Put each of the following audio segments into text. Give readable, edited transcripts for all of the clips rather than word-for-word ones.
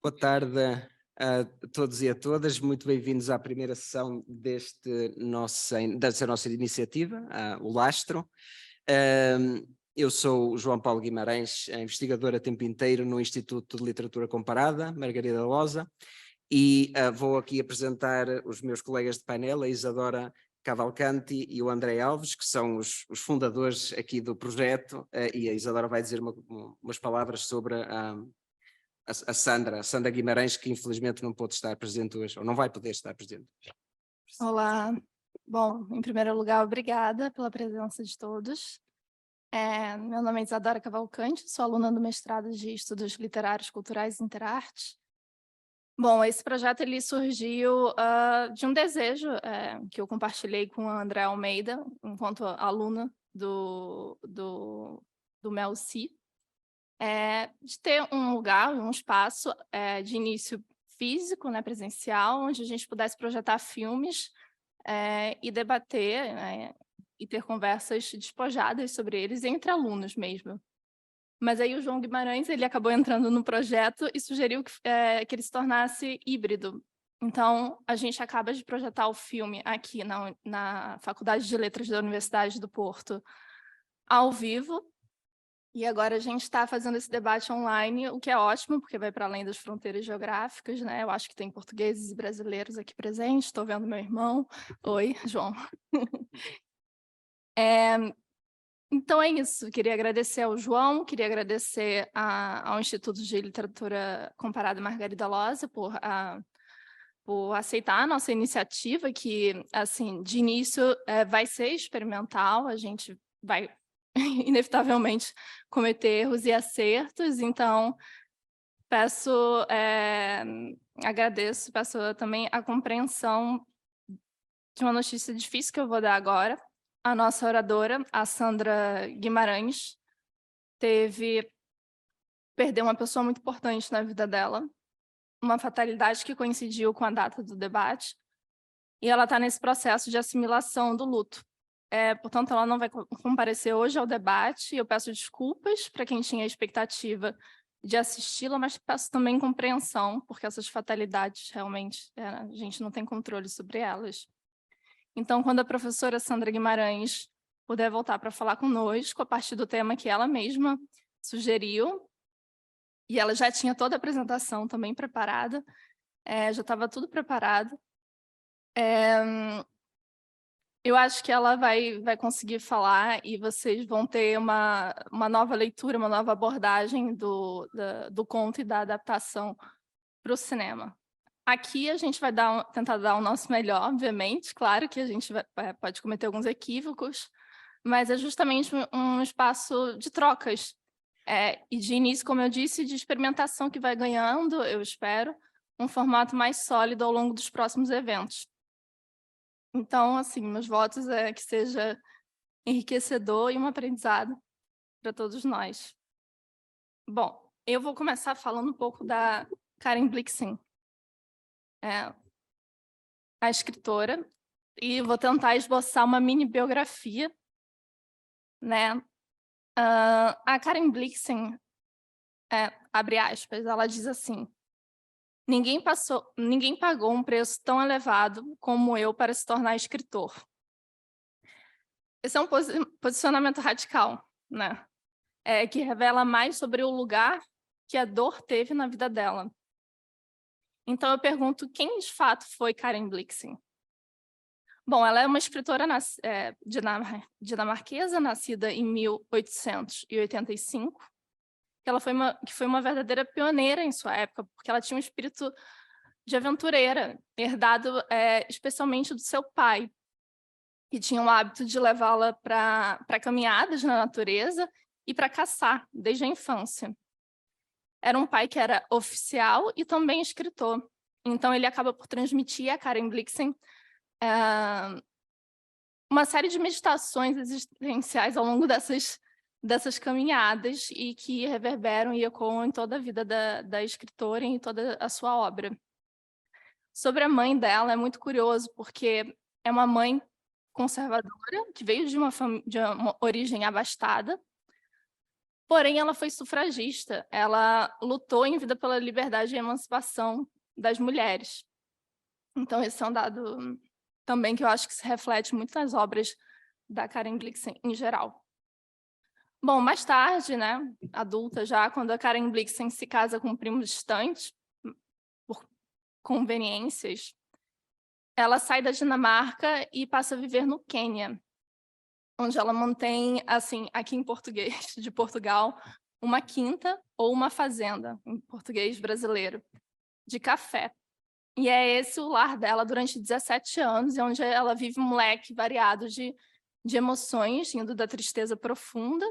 Boa tarde a todos e a todas, muito bem-vindos à primeira sessão desta nossa iniciativa, o Lastro. Eu sou o João Paulo Guimarães, investigador a tempo inteiro no Instituto de Literatura Comparada, Margarida Loza, e vou aqui apresentar os meus colegas de painel, a Isadora Cavalcanti e o André Alves, que são os fundadores aqui do projeto, e a Isadora vai dizer umas palavras sobre a Sandra Guimarães, que infelizmente não pôde estar presente hoje, ou não vai poder estar presente. Olá, bom, em primeiro lugar, obrigada pela presença de todos. Meu nome é Isadora Cavalcanti, sou aluna do mestrado de Estudos Literários, Culturais e Interartes. Bom, esse projeto ele surgiu de um desejo que eu compartilhei com a André Almeida, enquanto aluna do MELC, de ter um lugar, um espaço de início físico, né, presencial, onde a gente pudesse projetar filmes e debater e ter conversas despojadas sobre eles entre alunos mesmo. Mas aí o João Guimarães ele acabou entrando no projeto e sugeriu que ele se tornasse híbrido. Então, a gente acaba de projetar o filme aqui na Faculdade de Letras da Universidade do Porto, ao vivo, e agora a gente está fazendo esse debate online, o que é ótimo, porque vai para além das fronteiras geográficas, né? Eu acho que tem portugueses e brasileiros aqui presentes, estou vendo meu irmão. Oi, João. Então é isso, queria agradecer ao João, queria agradecer ao Instituto de Literatura Comparada Margarida Loza por aceitar a nossa iniciativa, que, assim, de início vai ser experimental, a gente vai inevitavelmente cometer erros e acertos, então agradeço, peço também a compreensão de uma notícia difícil que eu vou dar agora. A nossa oradora, a Sandra Guimarães, perdeu uma pessoa muito importante na vida dela, uma fatalidade que coincidiu com a data do debate, e ela está nesse processo de assimilação do luto. Portanto, ela não vai comparecer hoje ao debate, eu peço desculpas para quem tinha a expectativa de assisti-la, mas peço também compreensão, porque essas fatalidades, realmente, a gente não tem controle sobre elas. Então, quando a professora Sandra Guimarães puder voltar para falar conosco, a partir do tema que ela mesma sugeriu, e ela já tinha toda a apresentação também preparada, já estava tudo preparado, eu acho que ela vai conseguir falar e vocês vão ter uma nova leitura, uma nova abordagem do conto e da adaptação para o cinema. Aqui a gente vai tentar dar o nosso melhor, obviamente, claro que a gente pode cometer alguns equívocos, mas é justamente um espaço de trocas e de início, como eu disse, de experimentação que vai ganhando, eu espero, um formato mais sólido ao longo dos próximos eventos. Então, assim, meus votos é que seja enriquecedor e um aprendizado para todos nós. Bom, eu vou começar falando um pouco da Karen Blixen, a escritora, e vou tentar esboçar uma mini biografia, né? A Karen Blixen, abre aspas, ela diz assim: ninguém pagou um preço tão elevado como eu para se tornar escritor. Esse é um posicionamento radical, né? Que revela mais sobre o lugar que a dor teve na vida dela. Então, eu pergunto, quem de fato foi Karen Blixen? Bom, ela é uma escritora dinamarquesa, nascida em 1885, que foi uma verdadeira pioneira em sua época, porque ela tinha um espírito de aventureira, herdado especialmente do seu pai, que tinha o hábito de levá-la para caminhadas na natureza e para caçar, desde a infância. Era um pai que era oficial e também escritor. Então, ele acaba por transmitir a Karen Blixen uma série de meditações existenciais ao longo dessas caminhadas e que reverberam e ecoam em toda a vida da escritora e em toda a sua obra. Sobre a mãe dela, é muito curioso, porque é uma mãe conservadora, que veio de uma origem abastada, Porém, ela foi sufragista, ela lutou em vida pela liberdade e emancipação das mulheres. Então, esse é um dado também que eu acho que se reflete muito nas obras da Karen Blixen em geral. Bom, mais tarde, né, adulta já, quando a Karen Blixen se casa com um primo distante, por conveniências, ela sai da Dinamarca e passa a viver no Quênia, onde ela mantém, assim, aqui em português de Portugal, uma quinta ou uma fazenda, em português brasileiro, de café. E é esse o lar dela durante 17 anos, onde ela vive um leque variado de emoções, indo da tristeza profunda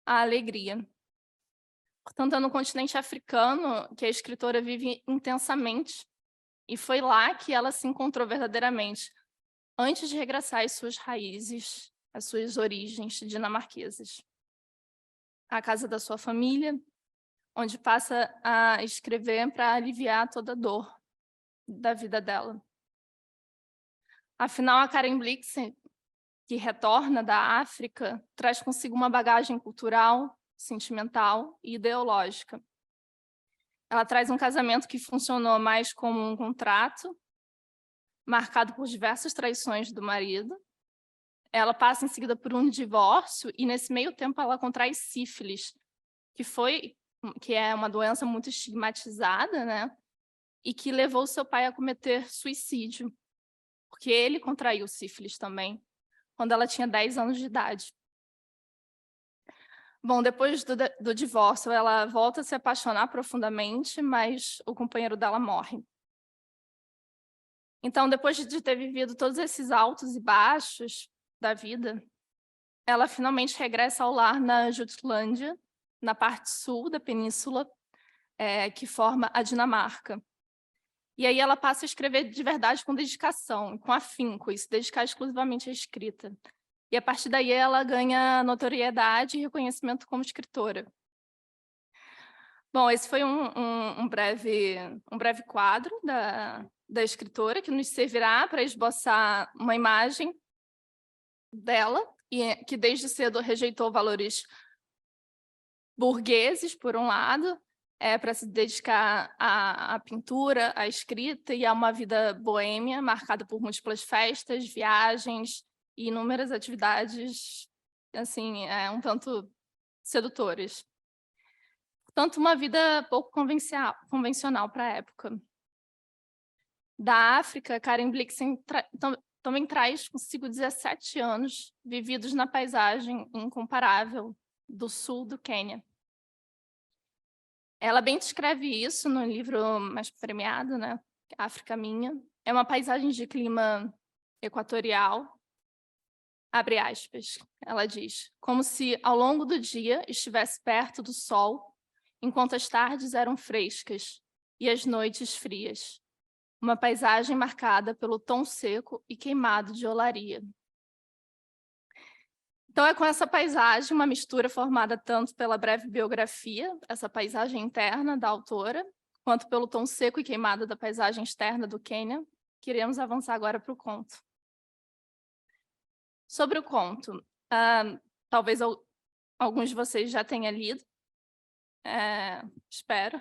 à alegria. Portanto, é no continente africano que a escritora vive intensamente, e foi lá que ela se encontrou verdadeiramente, antes de regressar às suas raízes, às suas origens dinamarquesas. A casa da sua família, onde passa a escrever para aliviar toda a dor da vida dela. Afinal, a Karen Blixen, que retorna da África, traz consigo uma bagagem cultural, sentimental e ideológica. Ela traz um casamento que funcionou mais como um contrato, marcado por diversas traições do marido. Ela passa em seguida por um divórcio e, nesse meio tempo, ela contrai sífilis, que é uma doença muito estigmatizada, né? E que levou seu pai a cometer suicídio, porque ele contraiu sífilis também, quando ela tinha 10 anos de idade. Bom, depois do divórcio, ela volta a se apaixonar profundamente, mas o companheiro dela morre. Então, depois de ter vivido todos esses altos e baixos da vida, ela finalmente regressa ao lar na Jutlândia, na parte sul da península, que forma a Dinamarca. E aí ela passa a escrever de verdade com dedicação, com afinco, e se dedicar exclusivamente à escrita. E a partir daí ela ganha notoriedade e reconhecimento como escritora. Bom, esse foi um breve quadro da escritora, que nos servirá para esboçar uma imagem dela, que desde cedo rejeitou valores burgueses, por um lado, para se dedicar à pintura, à escrita e a uma vida boêmia, marcada por múltiplas festas, viagens e inúmeras atividades, assim, um tanto sedutoras. Portanto, uma vida pouco convencional para a época. Da África, Karen Blixen também traz consigo 17 anos vividos na paisagem incomparável do sul do Quênia. Ela bem descreve isso no livro mais premiado, né? África Minha. É uma paisagem de clima equatorial, abre aspas, ela diz, como se ao longo do dia estivesse perto do sol, enquanto as tardes eram frescas e as noites frias. Uma paisagem marcada pelo tom seco e queimado de olaria. Então, é com essa paisagem, uma mistura formada tanto pela breve biografia, essa paisagem interna da autora, quanto pelo tom seco e queimado da paisagem externa do Quênia, que iremos avançar agora para o conto. Sobre o conto, talvez alguns de vocês já tenham lido, espero.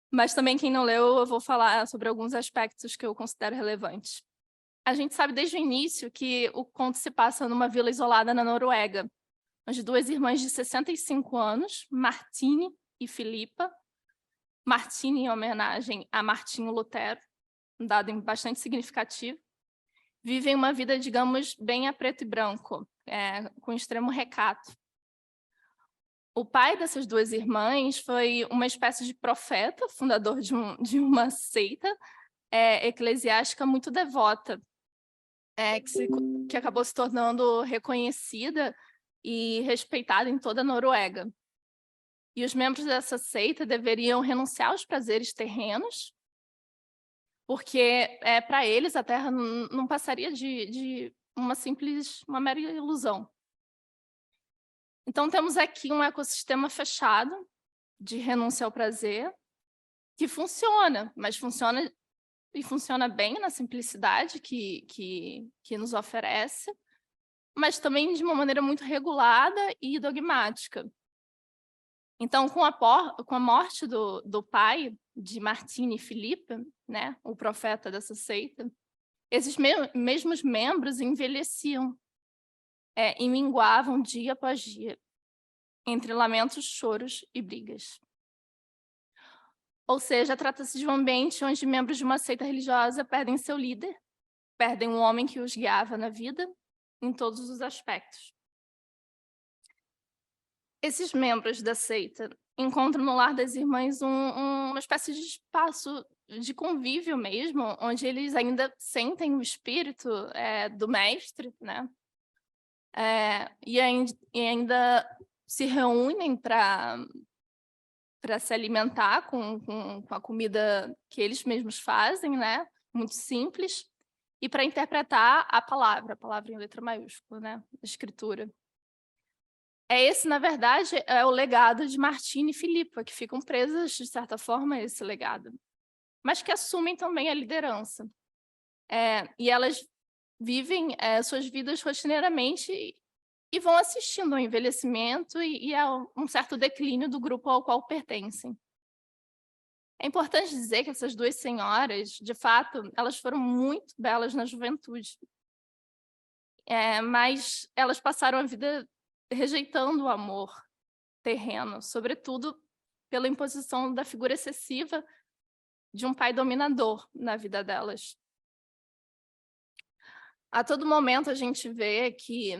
Mas também quem não leu, eu vou falar sobre alguns aspectos que eu considero relevantes. A gente sabe desde o início que o conto se passa numa vila isolada na Noruega, onde duas irmãs de 65 anos, Martine e Filipa, Martine em homenagem a Martinho Lutero, um dado bastante significativo, vivem uma vida, digamos, bem a preto e branco, com extremo recato. O pai dessas duas irmãs foi uma espécie de profeta, fundador de uma seita eclesiástica muito devota, que acabou se tornando reconhecida e respeitada em toda a Noruega. E os membros dessa seita deveriam renunciar aos prazeres terrenos, porque para eles a Terra não passaria de uma mera ilusão. Então temos aqui um ecossistema fechado de renúncia ao prazer, que funciona, mas funciona bem na simplicidade que nos oferece, mas também de uma maneira muito regulada e dogmática. Então, com a morte do pai de Martini e Filipe, né, o profeta dessa seita, esses mesmos membros envelheciam e minguavam dia após dia, entre lamentos, choros e brigas. Ou seja, trata-se de um ambiente onde membros de uma seita religiosa perdem seu líder, perdem um homem que os guiava na vida, em todos os aspectos. Esses membros da seita encontram no lar das irmãs uma espécie de espaço de convívio mesmo, onde eles ainda sentem o espírito do mestre, né? E ainda se reúnem para se alimentar com a comida que eles mesmos fazem, né? Muito simples, e para interpretar a palavra em letra maiúscula, né? A escritura. Esse, na verdade, é o legado de Martini e Filipa, que ficam presas, de certa forma, a esse legado, mas que assumem também a liderança. E elas vivem suas vidas rotineiramente e vão assistindo ao envelhecimento e a um certo declínio do grupo ao qual pertencem. É importante dizer que essas duas senhoras, de fato, elas foram muito belas na juventude, mas elas passaram a vida rejeitando o amor terreno, sobretudo pela imposição da figura excessiva de um pai dominador na vida delas. A todo momento a gente vê que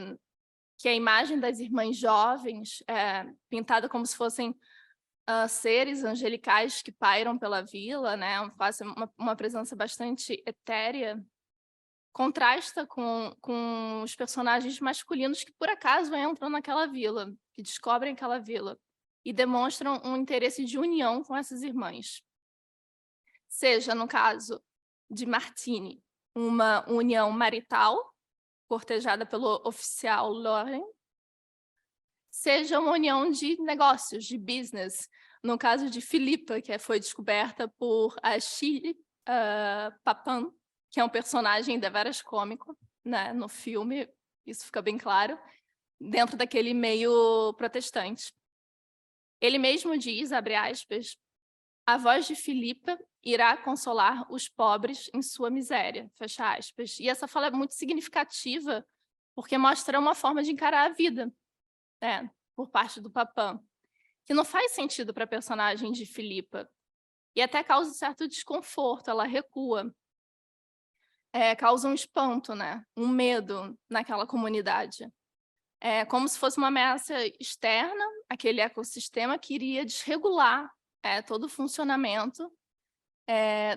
a imagem das irmãs jovens, pintada como se fossem seres angelicais que pairam pela vila, né, uma presença bastante etérea, contrasta com os personagens masculinos que, por acaso, entram naquela vila, que descobrem aquela vila, e demonstram um interesse de união com essas irmãs. Seja, no caso de Martini, uma união marital, cortejada pelo oficial Lauren, seja uma união de negócios, de business, no caso de Filipa, que foi descoberta por Achille Papin, que é um personagem deveras cômico, né, no filme, isso fica bem claro, dentro daquele meio protestante. Ele mesmo diz, abre aspas, a voz de Filipa irá consolar os pobres em sua miséria, fecha aspas. E essa fala é muito significativa, porque mostra uma forma de encarar a vida, né, por parte do Papin, que não faz sentido para a personagem de Filipa, e até causa um certo desconforto, ela recua. Causa um espanto, né? Um medo naquela comunidade. Como se fosse uma ameaça externa, aquele ecossistema que iria desregular todo o funcionamento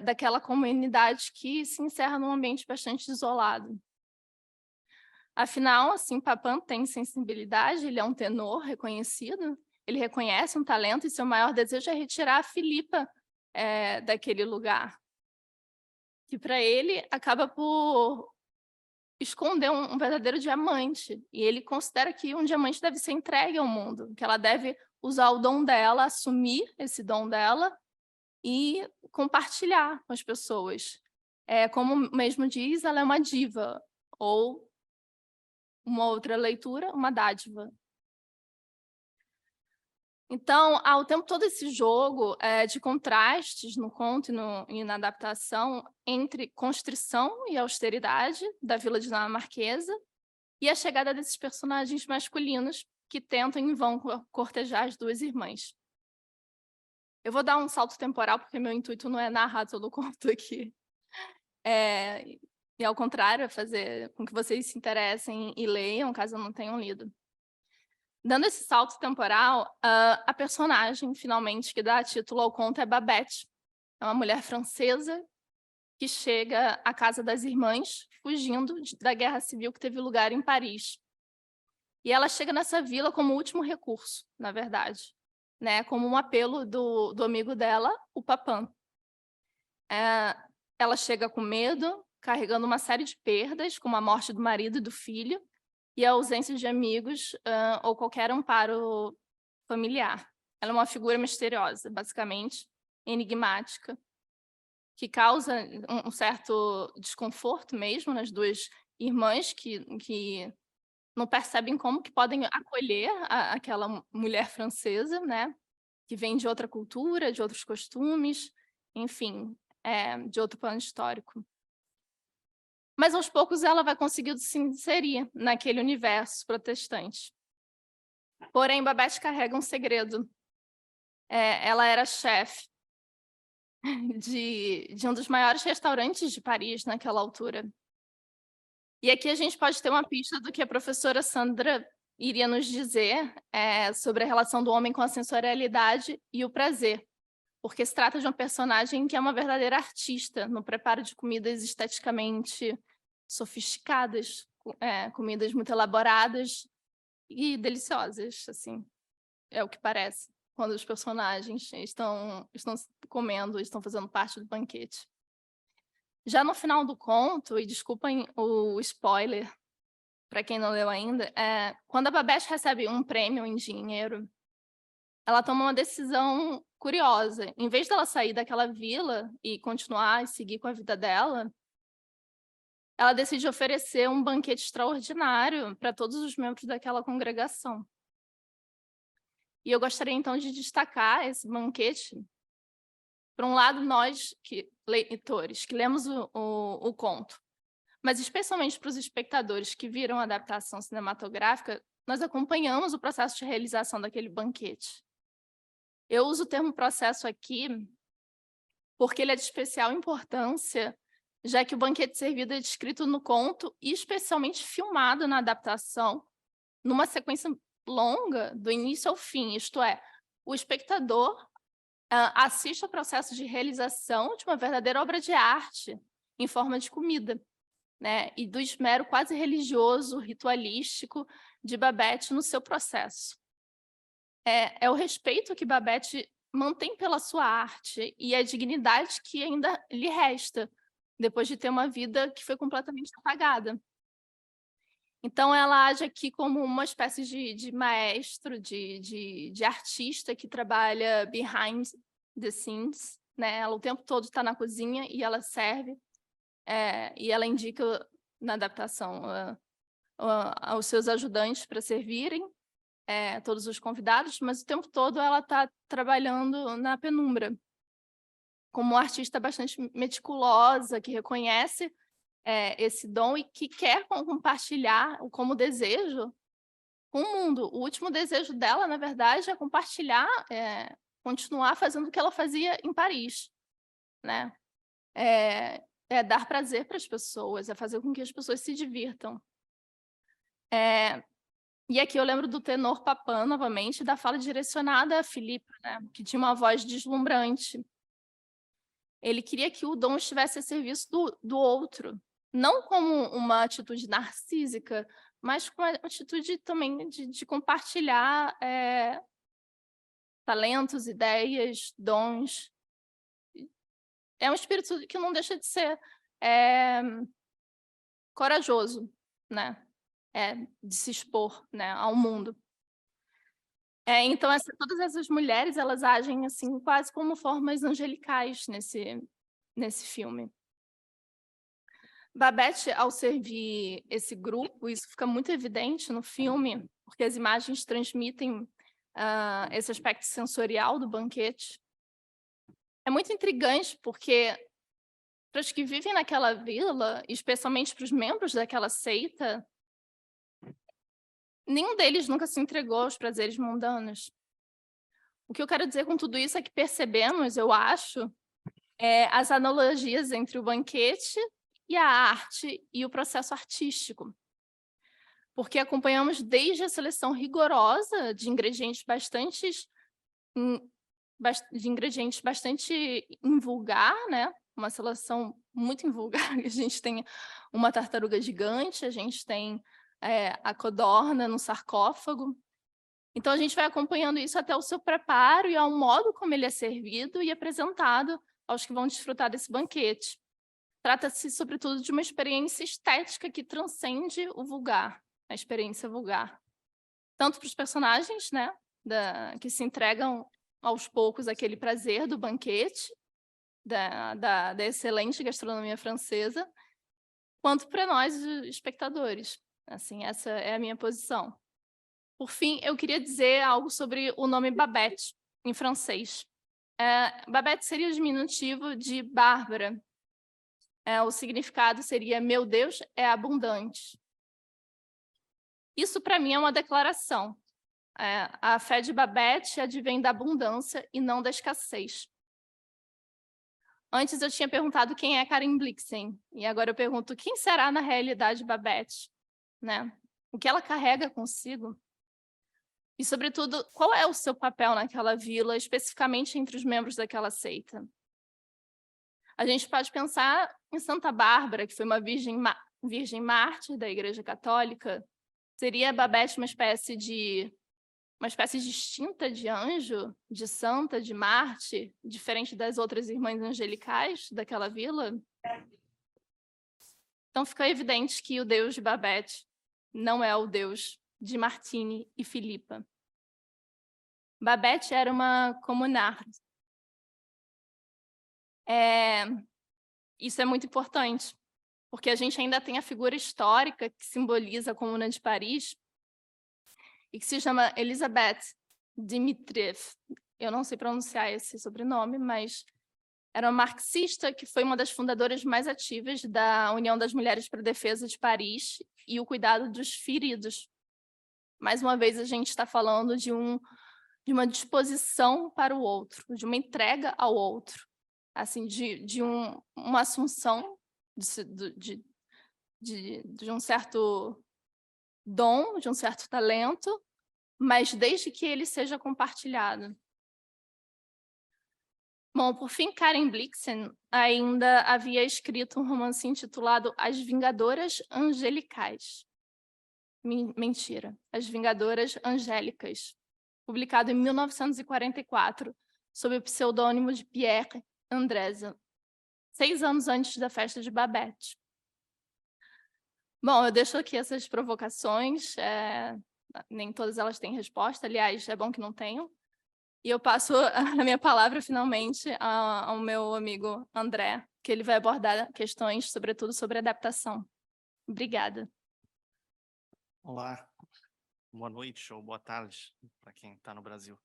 daquela comunidade que se encerra num ambiente bastante isolado. Afinal, assim, Papin tem sensibilidade, ele é um tenor reconhecido, ele reconhece um talento e seu maior desejo é retirar a Filipa daquele lugar, que para ele acaba por esconder um verdadeiro diamante, e ele considera que um diamante deve ser entregue ao mundo, que ela deve usar o dom dela, assumir esse dom dela e compartilhar com as pessoas. Como mesmo diz, ela é uma diva, ou uma outra leitura, uma dádiva. Então, há o tempo todo esse jogo de contrastes no conto e na adaptação entre constrição e austeridade da vila dinamarquesa e a chegada desses personagens masculinos que tentam em vão cortejar as duas irmãs. Eu vou dar um salto temporal, porque meu intuito não é narrar todo o conto aqui. E, ao contrário, é fazer com que vocês se interessem e leiam, caso não tenham lido. Dando esse salto temporal, a personagem, finalmente, que dá título ao conto é Babette. É uma mulher francesa que chega à casa das irmãs, fugindo da guerra civil que teve lugar em Paris. E ela chega nessa vila como último recurso, na verdade, né? Como um apelo do amigo dela, o Papin. Ela chega com medo, carregando uma série de perdas, como a morte do marido e do filho, e a ausência de amigos ou qualquer amparo familiar. Ela é uma figura misteriosa, basicamente, enigmática, que causa um certo desconforto mesmo nas duas irmãs que não percebem como que podem acolher aquela mulher francesa, né, que vem de outra cultura, de outros costumes, enfim, de outro plano histórico. Mas, aos poucos, ela vai conseguindo se inserir naquele universo protestante. Porém, Babette carrega um segredo. Ela era chefe de um dos maiores restaurantes de Paris naquela altura. E aqui a gente pode ter uma pista do que a professora Sandra iria nos dizer sobre a relação do homem com a sensorialidade e o prazer, porque se trata de uma personagem que é uma verdadeira artista no preparo de comidas esteticamente sofisticadas, comidas muito elaboradas e deliciosas, assim, é o que parece, quando os personagens estão comendo, estão fazendo parte do banquete. Já no final do conto, e desculpem o spoiler, para quem não leu ainda, quando a Babette recebe um prêmio em dinheiro, ela toma uma decisão curiosa. Em vez dela sair daquela vila e continuar e seguir com a vida dela, ela decide oferecer um banquete extraordinário para todos os membros daquela congregação. E eu gostaria, então, de destacar esse banquete. Por um lado, nós, leitores, que lemos o conto, mas especialmente para os espectadores que viram a adaptação cinematográfica, nós acompanhamos o processo de realização daquele banquete. Eu uso o termo processo aqui porque ele é de especial importância, já que o banquete servido é descrito no conto e especialmente filmado na adaptação, numa sequência longa, do início ao fim, isto é, o espectador assiste ao processo de realização de uma verdadeira obra de arte em forma de comida, né? E do esmero quase religioso, ritualístico de Babette no seu processo. É o respeito que Babette mantém pela sua arte e a dignidade que ainda lhe resta, depois de ter uma vida que foi completamente apagada. Então, ela age aqui como uma espécie de maestro, de artista que trabalha behind the scenes, né? Ela o tempo todo está na cozinha e ela serve, e ela indica na adaptação aos seus ajudantes para servirem, todos os convidados, mas o tempo todo ela está trabalhando na penumbra, como uma artista bastante meticulosa, que reconhece esse dom e que quer compartilhar como desejo com o mundo. O último desejo dela, na verdade, é compartilhar, continuar fazendo o que ela fazia em Paris, né? É dar prazer para as pessoas, é fazer com que as pessoas se divirtam. E aqui eu lembro do tenor Papin, novamente, da fala direcionada a Philippe, né? Que tinha uma voz deslumbrante. Ele queria que o dom estivesse a serviço do outro, não como uma atitude narcísica, mas com uma atitude também de compartilhar talentos, ideias, dons. É um espírito que não deixa de ser corajoso, né? De se expor, né, ao mundo. Então, todas essas mulheres, elas agem assim, quase como formas angelicais nesse filme. Babette, ao servir esse grupo, isso fica muito evidente no filme, porque as imagens transmitem esse aspecto sensorial do banquete. É muito intrigante, porque para os que vivem naquela vila, especialmente para os membros daquela seita, nenhum deles nunca se entregou aos prazeres mundanos. O que eu quero dizer com tudo isso é que percebemos, eu acho, as analogias entre o banquete e a arte e o processo artístico. Porque acompanhamos desde a seleção rigorosa de ingredientes bastante invulgar, né? Uma seleção muito invulgar. A gente tem uma tartaruga gigante, a gente tem a codorna no sarcófago. Então, a gente vai acompanhando isso até o seu preparo e ao modo como ele é servido e apresentado aos que vão desfrutar desse banquete. Trata-se, sobretudo, de uma experiência estética que transcende o vulgar, a experiência vulgar. Tanto para os personagens, né, que se entregam aos poucos àquele prazer do banquete, da excelente gastronomia francesa, quanto para nós, espectadores. Assim, essa é a minha posição. Por fim, eu queria dizer algo sobre o nome Babette, em francês. Babette seria o diminutivo de Bárbara. O significado seria: meu Deus é abundante. Isso, para mim, é uma declaração. A fé de Babette advém da abundância e não da escassez. Antes eu tinha perguntado quem é Karen Blixen, e agora eu pergunto quem será na realidade Babette, né? O que ela carrega consigo? E, sobretudo, qual é o seu papel naquela vila, especificamente entre os membros daquela seita? A gente pode pensar em Santa Bárbara, que foi uma virgem mártir da Igreja Católica. Seria Babette uma espécie distinta de anjo, de santa, de mártir, diferente das outras irmãs angelicais daquela vila? Então fica evidente que o Deus de Babette não é o Deus de Martine e Filipa. Babette era uma comunarde. Isso é muito importante, porque a gente ainda tem a figura histórica que simboliza a Comuna de Paris e que se chama Elisabeth Dimitriev. Eu não sei pronunciar esse sobrenome, mas era uma marxista que foi uma das fundadoras mais ativas da União das Mulheres para a Defesa de Paris e o cuidado dos feridos. Mais uma vez, a gente está falando de uma disposição para o outro, de uma entrega ao outro, assim, de uma assunção de um certo dom, de um certo talento, mas desde que ele seja compartilhado. Bom, por fim, Karen Blixen ainda havia escrito um romance intitulado As Vingadoras Angelicais. Mentira, As Vingadoras Angélicas, publicado em 1944, sob o pseudônimo de Pierre Andresen, 6 anos antes da festa de Babette. Bom, eu deixo aqui essas provocações, nem todas elas têm resposta, aliás, é bom que não tenham. E eu passo a minha palavra, finalmente, ao meu amigo André, que ele vai abordar questões, sobretudo, sobre adaptação. Obrigada. Olá, boa noite ou boa tarde para quem está no Brasil.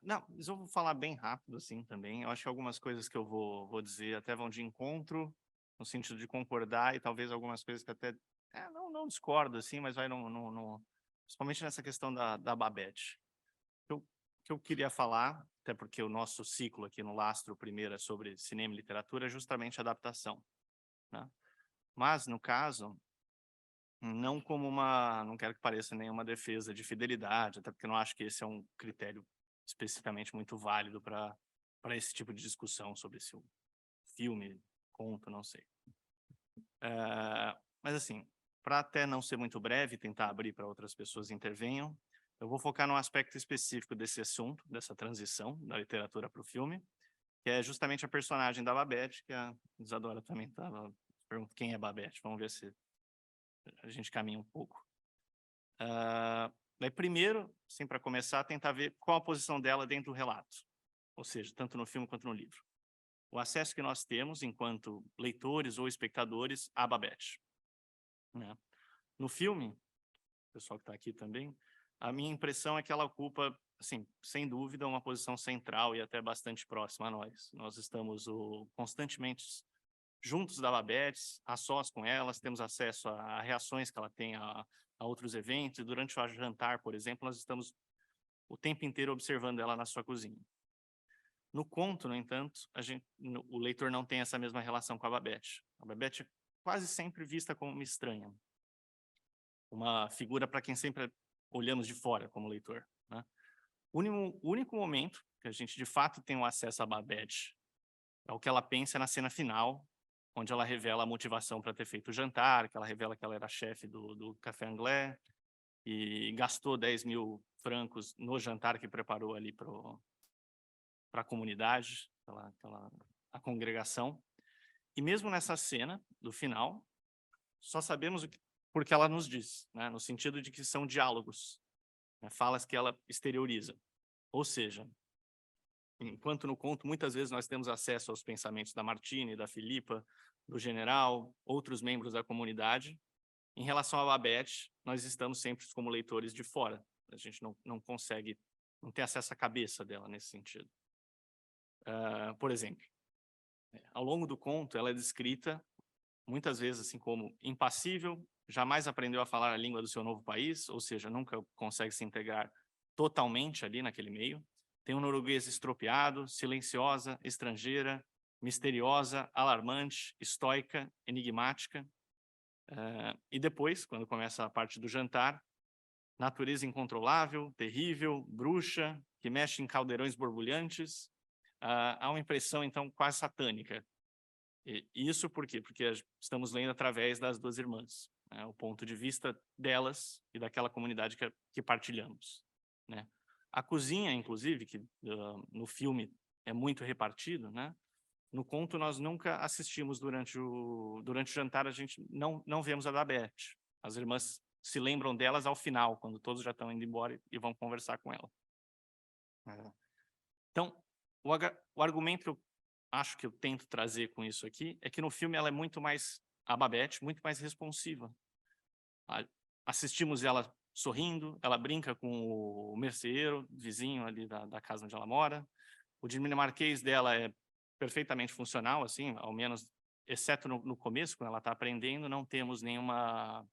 Não, mas eu vou falar bem rápido assim também. Eu acho que algumas coisas que eu vou dizer até vão de encontro, no sentido de concordar, e talvez algumas coisas que até não discordo, assim, mas vai principalmente nessa questão da Babette. O que eu queria falar, até porque o nosso ciclo aqui no Lastro, primeiro, é sobre cinema e literatura, é justamente adaptação, né? Mas, no caso, não como não quero que pareça nenhuma defesa de fidelidade, até porque eu não acho que esse é um critério especificamente muito válido para esse tipo de discussão sobre se o filme, conto, não sei. Mas assim, para até não ser muito breve, tentar abrir para outras pessoas intervenham, eu vou focar num aspecto específico desse assunto, dessa transição da literatura para o filme, que é justamente a personagem da Babette, que a Isadora também estava perguntando quem é Babette. Vamos ver se a gente caminha um pouco. Daí, primeiro, assim, para começar, tentar ver qual a posição dela dentro do relato, ou seja, tanto no filme quanto no livro. O acesso que nós temos, enquanto leitores ou espectadores, a Babette, né? No filme, o pessoal que está aqui também, a minha impressão é que ela ocupa, assim, sem dúvida, uma posição central e até bastante próxima a nós. Nós estamos constantemente juntos da Babette, a sós com elas, temos acesso a reações que ela tem a outros eventos, e durante o jantar, por exemplo, nós estamos o tempo inteiro observando ela na sua cozinha. No conto, no entanto, o leitor não tem essa mesma relação com a Babette. A Babette é quase sempre vista como uma estranha, uma figura para quem sempre olhamos de fora como leitor, né? O único momento que a gente de fato tem o acesso a Babette é o que ela pensa na cena final, onde ela revela a motivação para ter feito o jantar, que ela revela que ela era chefe do Café Anglais e gastou 10 mil francos no jantar que preparou ali para a comunidade, a congregação. E mesmo nessa cena, do final, só sabemos porque ela nos diz, né, no sentido de que são diálogos, né, falas que ela exterioriza. Ou seja, enquanto no conto, muitas vezes nós temos acesso aos pensamentos da Martine, da Filipa, do general, outros membros da comunidade, Em relação à Babette, nós estamos sempre como leitores de fora. A gente não consegue, não tem acesso à cabeça dela nesse sentido. Por exemplo, ao longo do conto, ela é descrita muitas vezes assim como impassível, jamais aprendeu a falar a língua do seu novo país, ou seja, nunca consegue se integrar totalmente ali naquele meio. Tem um norueguês estropiado, silenciosa, estrangeira, misteriosa, alarmante, estoica, enigmática. E depois, quando começa a parte do jantar, natureza incontrolável, terrível, bruxa, que mexe em caldeirões borbulhantes. Há uma impressão, então, quase satânica. E isso por quê? Porque estamos lendo através das duas irmãs, né? O ponto de vista delas e daquela comunidade que partilhamos, né? A cozinha, inclusive, que no filme é muito repartido, né? No conto nós nunca assistimos durante o jantar, a gente não vemos a Babette. As irmãs se lembram delas ao final, quando todos já estão indo embora e vão conversar com ela. Então, o argumento que eu acho que eu tento trazer com isso aqui é que no filme ela é muito mais, a Babette, muito mais responsiva. Assistimos ela sorrindo, ela brinca com o merceeiro, vizinho ali da casa onde ela mora. O dinamarquês dela é perfeitamente funcional, assim, ao menos, exceto no começo, quando ela está aprendendo, não temos nenhuma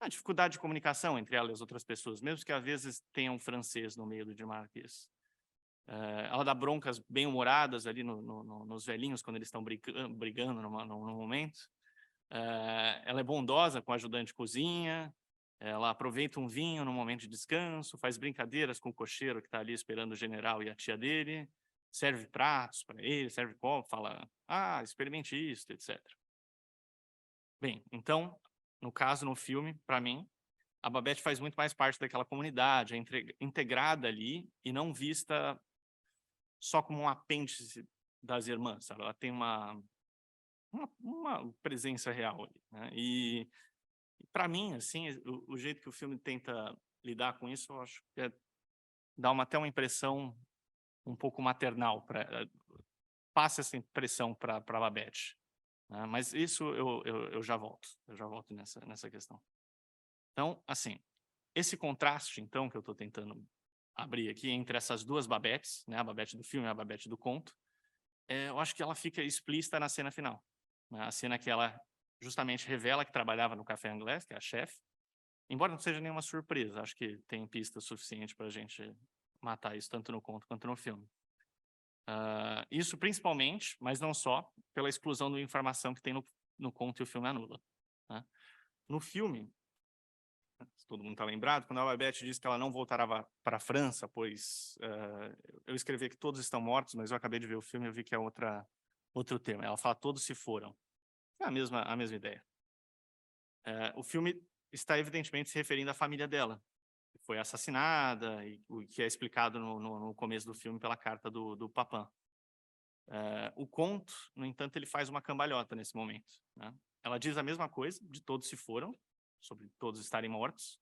dificuldade de comunicação entre ela e as outras pessoas, mesmo que às vezes tenha um francês no meio do dinamarquês. Ela dá broncas bem-humoradas ali nos velhinhos, quando eles estão brigando no momento. Ela é bondosa com o ajudante de cozinha, ela aproveita um vinho no momento de descanso, faz brincadeiras com o cocheiro que está ali esperando o general e a tia dele, serve pratos para ele, serve copo, fala, experimente isso, etc. Bem, então, no caso, no filme, para mim, a Babette faz muito mais parte daquela comunidade, é integrada ali e não vista só como um apêndice das irmãs, sabe? Ela tem uma presença real ali, né? E para mim, assim, o jeito que o filme tenta lidar com isso, eu acho que dá até uma impressão um pouco maternal, passa essa impressão para a Babette, né? Mas isso eu já volto nessa questão. Então, assim, esse contraste, então, que eu estou tentando abrir aqui entre essas duas Babettes, né, a Babette do filme e a Babette do conto, eu acho que ela fica explícita na cena final, né? A cena que ela justamente revela que trabalhava no café inglês, que é a chefe, embora não seja nenhuma surpresa, acho que tem pista suficiente para a gente matar isso tanto no conto quanto no filme. Isso principalmente, mas não só, pela explosão de informação que tem no conto e o filme anula, né? No filme, se todo mundo está lembrado, quando a Babette diz que ela não voltará para a França, pois eu escrevi que todos estão mortos, mas eu acabei de ver o filme e eu vi que é outro termo. Ela fala todos se foram. É a mesma ideia. O filme está evidentemente se referindo à família dela, que foi assassinada, e o que é explicado no começo do filme pela carta do Papin. O conto, no entanto, ele faz uma cambalhota nesse momento, né? Ela diz a mesma coisa, de todos se foram, sobre todos estarem mortos,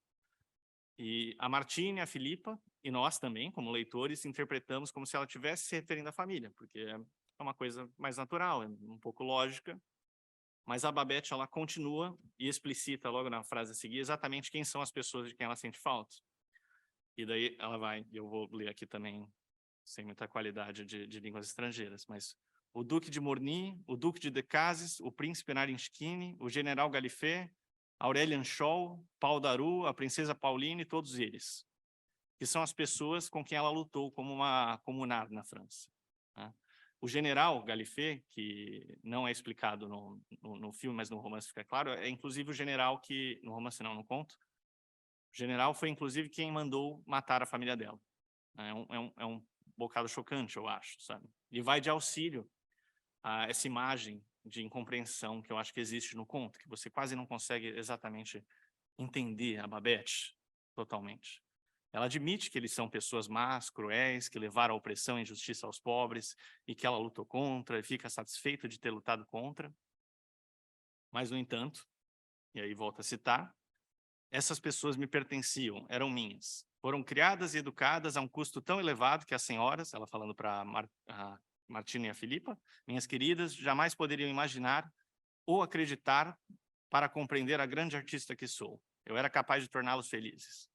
e a Martine, a Filipa, e nós também, como leitores, interpretamos como se ela estivesse se referindo à família, porque é uma coisa mais natural, é um pouco lógica, mas a Babette, ela continua e explicita logo na frase a seguir exatamente quem são as pessoas de quem ela sente falta. E daí ela vai, e eu vou ler aqui também, sem muita qualidade de línguas estrangeiras, mas o Duque de Morny, o Duque de Decazes, o Príncipe Narinskine, o General Gallifet, Aurelian Shaw, Paul Daru, a Princesa Pauline, todos eles, que são as pessoas com quem ela lutou como uma comunar na França, né? O General Gallifet, que não é explicado no filme, mas no romance fica claro, é inclusive o general que, no romance não, no conto, o general foi inclusive quem mandou matar a família dela. É um bocado chocante, eu acho, sabe? E vai de auxílio a essa imagem de incompreensão que eu acho que existe no conto, que você quase não consegue exatamente entender a Babette totalmente. Ela admite que eles são pessoas más, cruéis, que levaram a opressão e injustiça aos pobres, e que ela lutou contra, e fica satisfeita de ter lutado contra. Mas, no entanto, e aí volto a citar, essas pessoas me pertenciam, eram minhas. Foram criadas e educadas a um custo tão elevado que as senhoras, ela falando para a Martina e a Filipa, minhas queridas, jamais poderiam imaginar ou acreditar para compreender a grande artista que sou. Eu era capaz de torná-los felizes.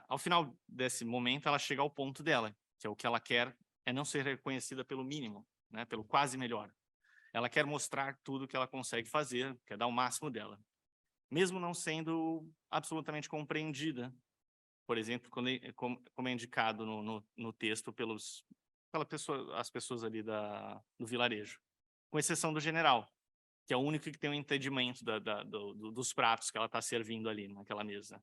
Ao final desse momento, ela chega ao ponto dela, que é o que ela quer é não ser reconhecida pelo mínimo, né, pelo quase melhor. Ela quer mostrar tudo que ela consegue fazer, quer dar o máximo dela, mesmo não sendo absolutamente compreendida. Por exemplo, como é indicado no texto as pessoas ali do vilarejo, com exceção do general, que é o único que tem um entendimento dos pratos que ela está servindo ali naquela mesa.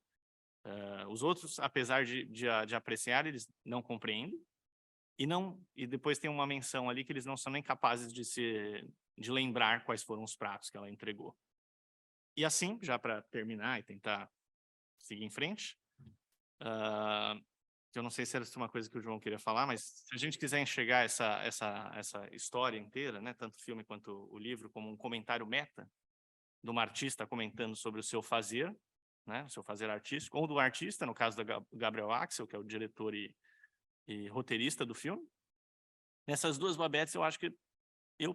Os outros, apesar de apreciar, eles não compreendem, e depois tem uma menção ali que eles não são nem capazes de lembrar quais foram os pratos que ela entregou. E assim, já para terminar e tentar seguir em frente, eu não sei se era uma coisa que o João queria falar, mas se a gente quiser enxergar essa história inteira, né, tanto o filme quanto o livro, como um comentário meta de uma artista comentando sobre o seu fazer, né, o seu fazer artístico, ou do artista, no caso da Gabriel Axel, que é o diretor e roteirista do filme. Nessas duas Babettes,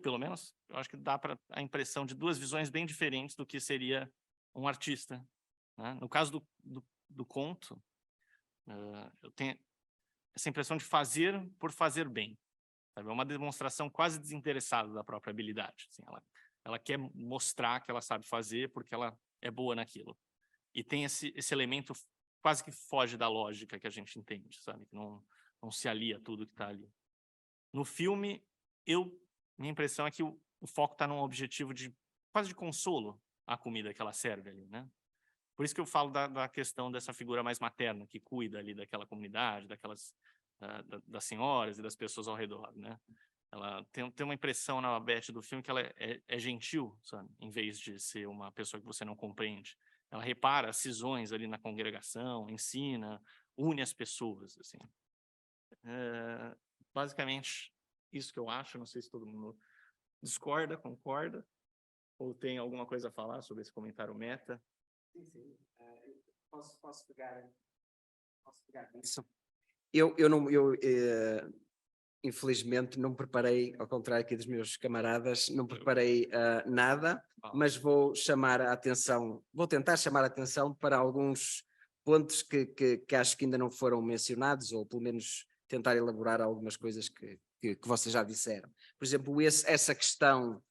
pelo menos, eu acho que dá a impressão de duas visões bem diferentes do que seria um artista, né? No caso do conto, eu tenho essa impressão de fazer por fazer bem, sabe? É uma demonstração quase desinteressada da própria habilidade. Assim, ela quer mostrar que ela sabe fazer porque ela é boa naquilo. E tem esse elemento quase que foge da lógica que a gente entende, sabe? Que não se alia a tudo que está ali. No filme, minha impressão é que o foco está num objetivo quase de consolo à comida que ela serve ali, né? Por isso que eu falo da questão dessa figura mais materna, que cuida ali daquela comunidade, das senhoras e das pessoas ao redor, né? Ela tem uma impressão na Beth do filme que ela é gentil, sabe? Em vez de ser uma pessoa que você não compreende. Ela repara as cisões ali na congregação, ensina, une as pessoas, assim. Basicamente, isso que eu acho. Não sei se todo mundo discorda, concorda, ou tem alguma coisa a falar sobre esse comentário meta. Sim. Posso pegar isso? Infelizmente não preparei, ao contrário aqui dos meus camaradas, não preparei nada, mas vou tentar chamar a atenção para alguns pontos que acho que ainda não foram mencionados, ou pelo menos tentar elaborar algumas coisas que vocês já disseram. Por exemplo, essa questão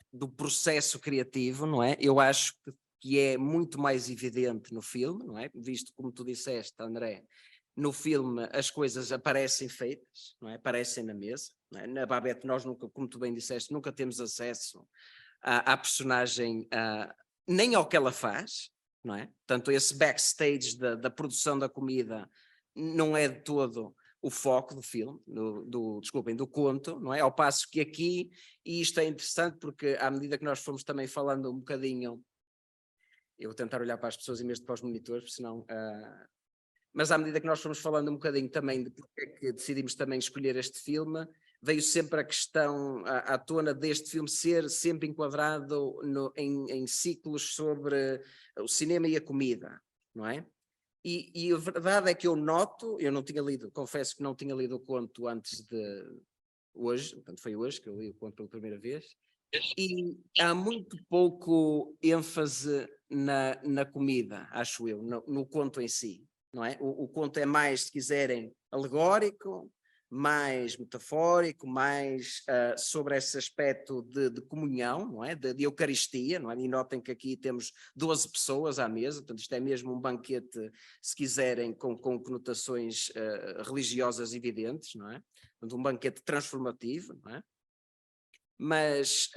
do processo criativo, não é? Eu acho que é muito mais evidente no filme, não é? Visto, como tu disseste, André, no filme as coisas aparecem feitas, não é? Aparecem na mesa, não é? Na Babette nós nunca, como tu bem disseste, nunca temos acesso à personagem, nem ao que ela faz, não é? Portanto, esse backstage da produção da comida não é de todo o foco do filme, do conto, não é? Ao passo que aqui, e isto é interessante porque à medida que nós fomos também falando um bocadinho, eu vou tentar olhar para as pessoas em vez de para os monitores, senão... mas à medida que nós fomos falando um bocadinho também de porque é que decidimos também escolher este filme, veio sempre a questão à tona deste filme ser sempre enquadrado em ciclos sobre o cinema e a comida, não é? E a verdade é que eu não tinha lido, confesso que não tinha lido o conto antes de hoje, portanto foi hoje que eu li o conto pela primeira vez, e há muito pouco ênfase na comida, acho eu, no conto em si, não é? O conto é mais, se quiserem, alegórico, mais metafórico, mais sobre esse aspecto de comunhão, não é? De Eucaristia, não é? E notem que aqui temos 12 pessoas à mesa, portanto isto é mesmo um banquete, se quiserem, com conotações religiosas evidentes, não é? Portanto, um banquete transformativo, não é? Mas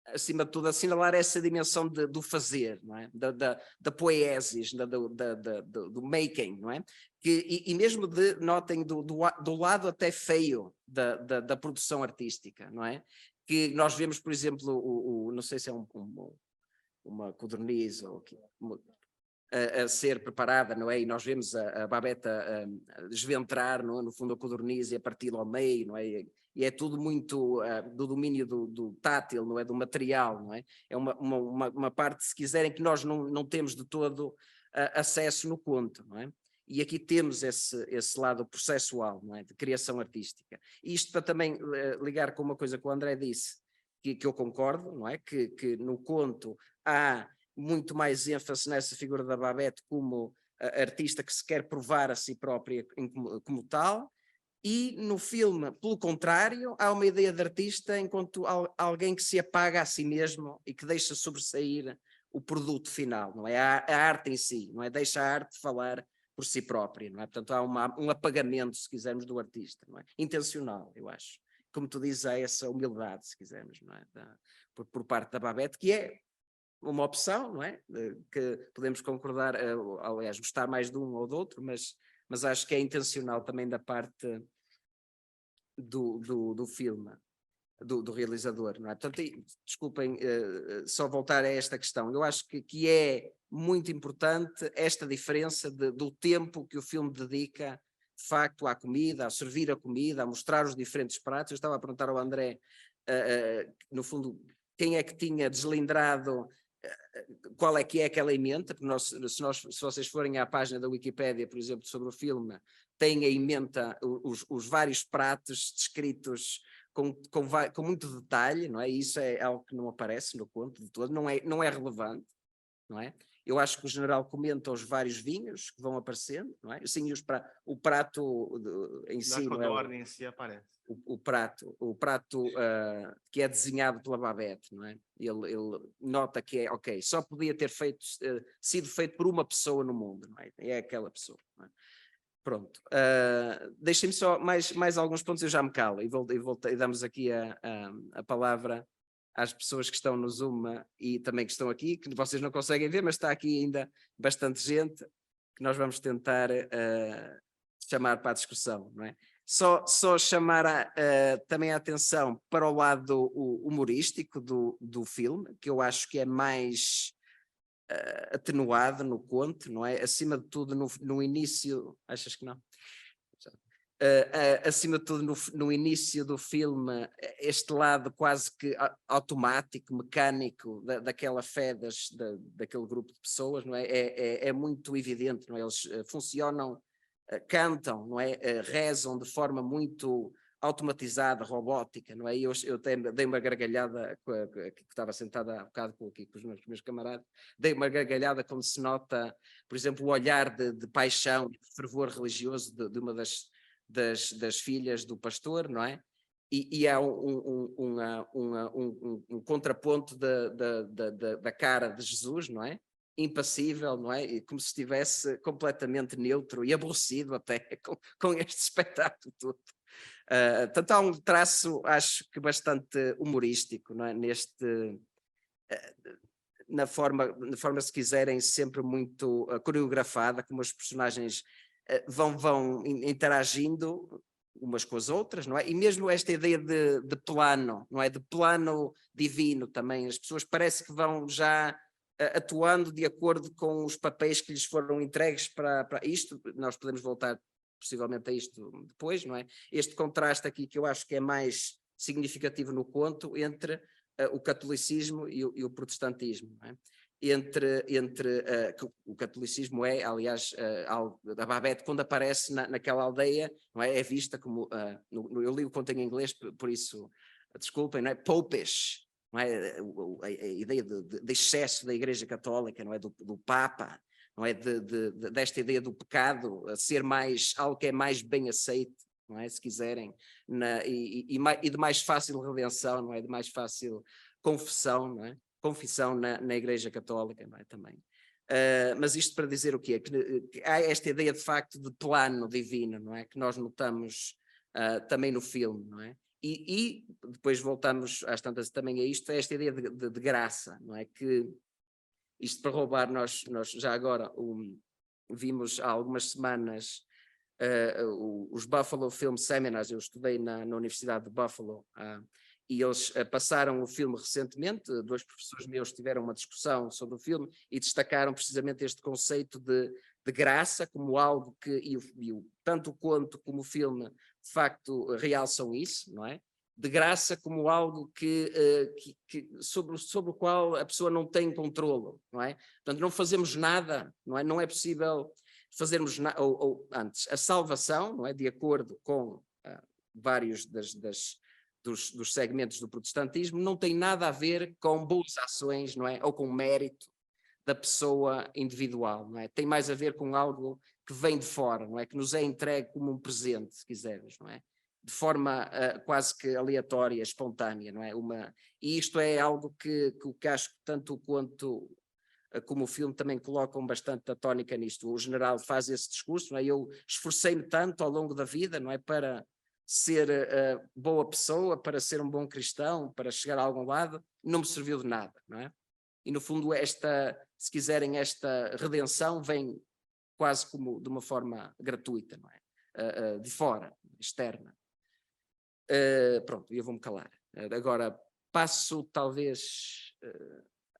acima de tudo assinalar essa dimensão do fazer, não é? Da poiesis, do making, não é? E mesmo notem do lado até feio da produção artística, não é? Que nós vemos, por exemplo, não sei se é uma codorniz ou a ser preparada, não é? E nós vemos a Babette a desventrar, não é? No fundo a codorniz e a partir ao meio, não é? E é tudo muito do domínio do tátil, não é? Do material, não é? É uma parte, se quiserem, que nós não temos de todo acesso no conto, não é? E aqui temos esse lado processual, não é? De criação artística. E isto para também ligar com uma coisa que o André disse, que eu concordo, não é? Que no conto há muito mais ênfase nessa figura da Babette como artista que se quer provar a si própria como tal, e no filme, pelo contrário, há uma ideia de artista enquanto alguém que se apaga a si mesmo e que deixa sobressair o produto final, não é? A arte em si, não é? Deixa a arte falar por si própria, não é? Portanto, há um apagamento, se quisermos, do artista, não é? Intencional, eu acho. Como tu dizes, há essa humildade, se quisermos, não é? Por parte da Babette, que é uma opção, não é? Que podemos concordar, aliás, gostar mais de um ou do outro, mas acho que é intencional também da parte do filme, do realizador, não é? Portanto, desculpem, só voltar a esta questão. Eu acho que é muito importante esta diferença do tempo que o filme dedica, de facto, à comida, a servir a comida, a mostrar os diferentes pratos. Eu estava a perguntar ao André, no fundo, quem é que tinha deslindrado qual é que é aquela emenda, porque se vocês forem à página da Wikipédia, por exemplo, sobre o filme, tem a emenda, os vários pratos descritos com muito detalhe, não é? E isso é algo que não aparece no conto de todo, não é relevante, não é? Eu acho que o general comenta os vários vinhos que vão aparecendo, não é? Sim, o prato em si, Da não é? ordem em si aparece. O prato que é desenhado pela Babette, não é? Ele nota que é, ok, só podia ter sido feito por uma pessoa no mundo, não é? É aquela pessoa, não é? Pronto, deixem-me só mais alguns pontos, eu já me calo e damos aqui a palavra às pessoas que estão no Zoom e também que estão aqui, que vocês não conseguem ver, mas está aqui ainda bastante gente que nós vamos tentar chamar para a discussão, não é? Só chamar também a atenção para o lado humorístico do filme, que eu acho que é mais atenuado no conto, não é? Acima de tudo no início, achas que não? Acima de tudo no início do filme, este lado quase que automático, mecânico daquela fé daquele grupo de pessoas, não é? É muito evidente, não é? Eles funcionam, cantam, não é? Rezam de forma muito automatizada, robótica, não é? Eu dei uma gargalhada, que estava sentada há bocado aqui com os meus camaradas, dei uma gargalhada quando se nota, por exemplo, o olhar de paixão, de fervor religioso de uma das filhas do pastor, não é? E há um contraponto da cara de Jesus, não é? Impassível, não é? E como se estivesse completamente neutro e aborrecido até com este espetáculo todo. Portanto, há um traço, acho que bastante humorístico, não é? Na forma, se quiserem, sempre muito coreografada, como os personagens vão interagindo umas com as outras, não é? E mesmo esta ideia de plano, não é? De plano divino também, as pessoas parece que vão já atuando de acordo com os papéis que lhes foram entregues para isto. Nós podemos voltar possivelmente a isto depois, não é? Este contraste aqui que eu acho que é mais significativo no conto entre o catolicismo e o protestantismo, não é? Que o catolicismo é, aliás, a Babette, quando aparece naquela aldeia, não é? É vista como, eu li o conto em inglês, por isso, desculpem, não é? Popish, não é? A ideia de excesso da Igreja Católica, não é? Do Papa, não é? Desta ideia do pecado a ser algo que é mais bem aceito, não é? Se quiserem, e de mais fácil redenção, não é? De mais fácil confissão, não é? Confissão na Igreja Católica, não é? Também. Mas isto para dizer o quê? Que há esta ideia de facto de plano divino, não é? Que nós notamos também no filme, não é? E depois voltamos às tantas também a isto, esta ideia de graça, não é? Que isto para roubar, nós já agora vimos há algumas semanas os Buffalo Film Seminars. Eu estudei na Universidade de Buffalo e eles passaram o filme recentemente. Dois professores meus tiveram uma discussão sobre o filme e destacaram precisamente este conceito de graça como algo que, tanto o conto como o filme de facto realçam isso, não é? De graça como algo sobre o qual a pessoa não tem controlo, não é? Portanto, não fazemos nada, não é? Não é possível fazermos nada, ou antes, a salvação, não é? De acordo com vários dos segmentos do protestantismo, não tem nada a ver com boas ações, não é? Ou com mérito da pessoa individual, não é? Tem mais a ver com algo que vem de fora, não é? Que nos é entregue como um presente, se quisermos, não é? De forma quase que aleatória, espontânea, não é? E isto é algo que acho que tanto quanto como o filme também colocam bastante a tónica nisto. O general faz esse discurso, não é? Eu esforcei-me tanto ao longo da vida, não é? Para ser boa pessoa, para ser um bom cristão, para chegar a algum lado, não me serviu de nada, não é? E no fundo se quiserem, esta redenção vem quase como de uma forma gratuita, não é? De fora, externa. Pronto, eu vou-me calar. Agora passo talvez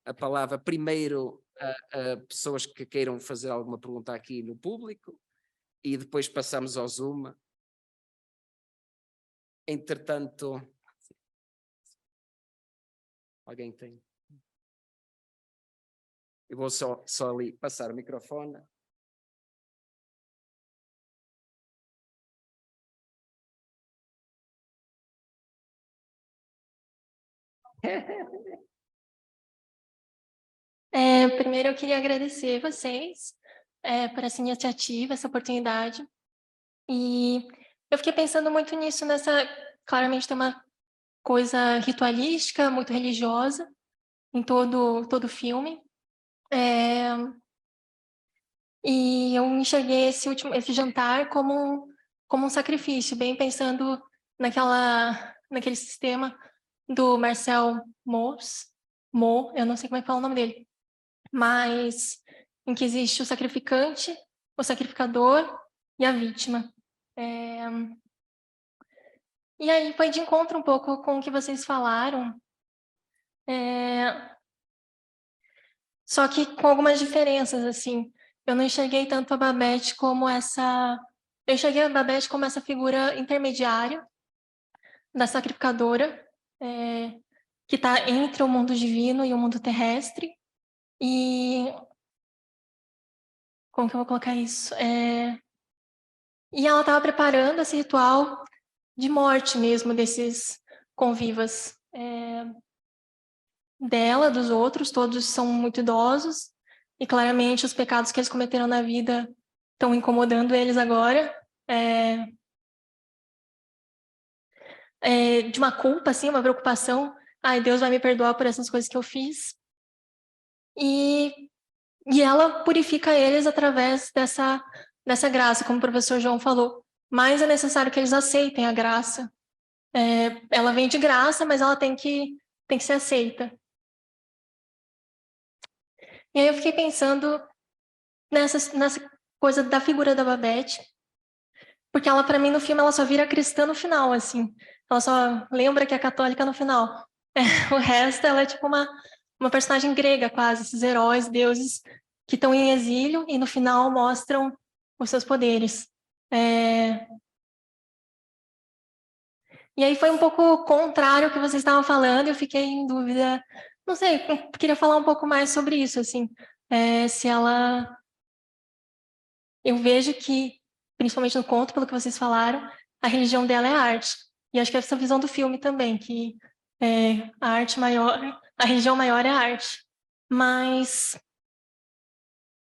a palavra primeiro a pessoas que queiram fazer alguma pergunta aqui no público e depois passamos ao Zoom. Entretanto, alguém tem? Eu vou só ali passar o microfone. Primeiro eu queria agradecer vocês por essa iniciativa, essa oportunidade. E eu fiquei pensando muito nisso, claramente tem uma coisa ritualística, muito religiosa em todo o filme. E eu enxerguei esse jantar como um sacrifício, bem pensando naquele sistema do Marcel Mauss, eu não sei como é que fala o nome dele, mas em que existe o sacrificante, o sacrificador e a vítima. E aí foi de encontro um pouco com o que vocês falaram, só que com algumas diferenças, assim. Eu não enxerguei tanto a Babette como eu enxerguei a Babette como essa figura intermediária da sacrificadora, que está entre o mundo divino e o mundo terrestre. E como que eu vou colocar isso? E ela estava preparando esse ritual de morte mesmo desses convivas dela, dos outros, todos são muito idosos, e claramente os pecados que eles cometeram na vida estão incomodando eles agora, de uma culpa, assim, uma preocupação, ai, Deus vai me perdoar por essas coisas que eu fiz, e ela purifica eles através dessa graça, como o professor João falou, mas é necessário que eles aceitem a graça. Ela vem de graça, mas ela tem que ser aceita. E aí eu fiquei pensando nessa coisa da figura da Babette, porque ela, para mim, no filme, ela só vira cristã no final, assim. Ela só lembra que é católica no final. O resto, ela é tipo uma personagem grega, quase, esses heróis, deuses, que estão em exílio e no final mostram os seus poderes. E aí foi um pouco contrário ao que vocês estavam falando, eu fiquei em dúvida. Não sei, eu queria falar um pouco mais sobre isso, assim. Se ela... Eu vejo que, principalmente no conto, pelo que vocês falaram, a religião dela é a arte. E acho que é essa visão do filme também, que a arte maior, a religião maior é a arte. Mas,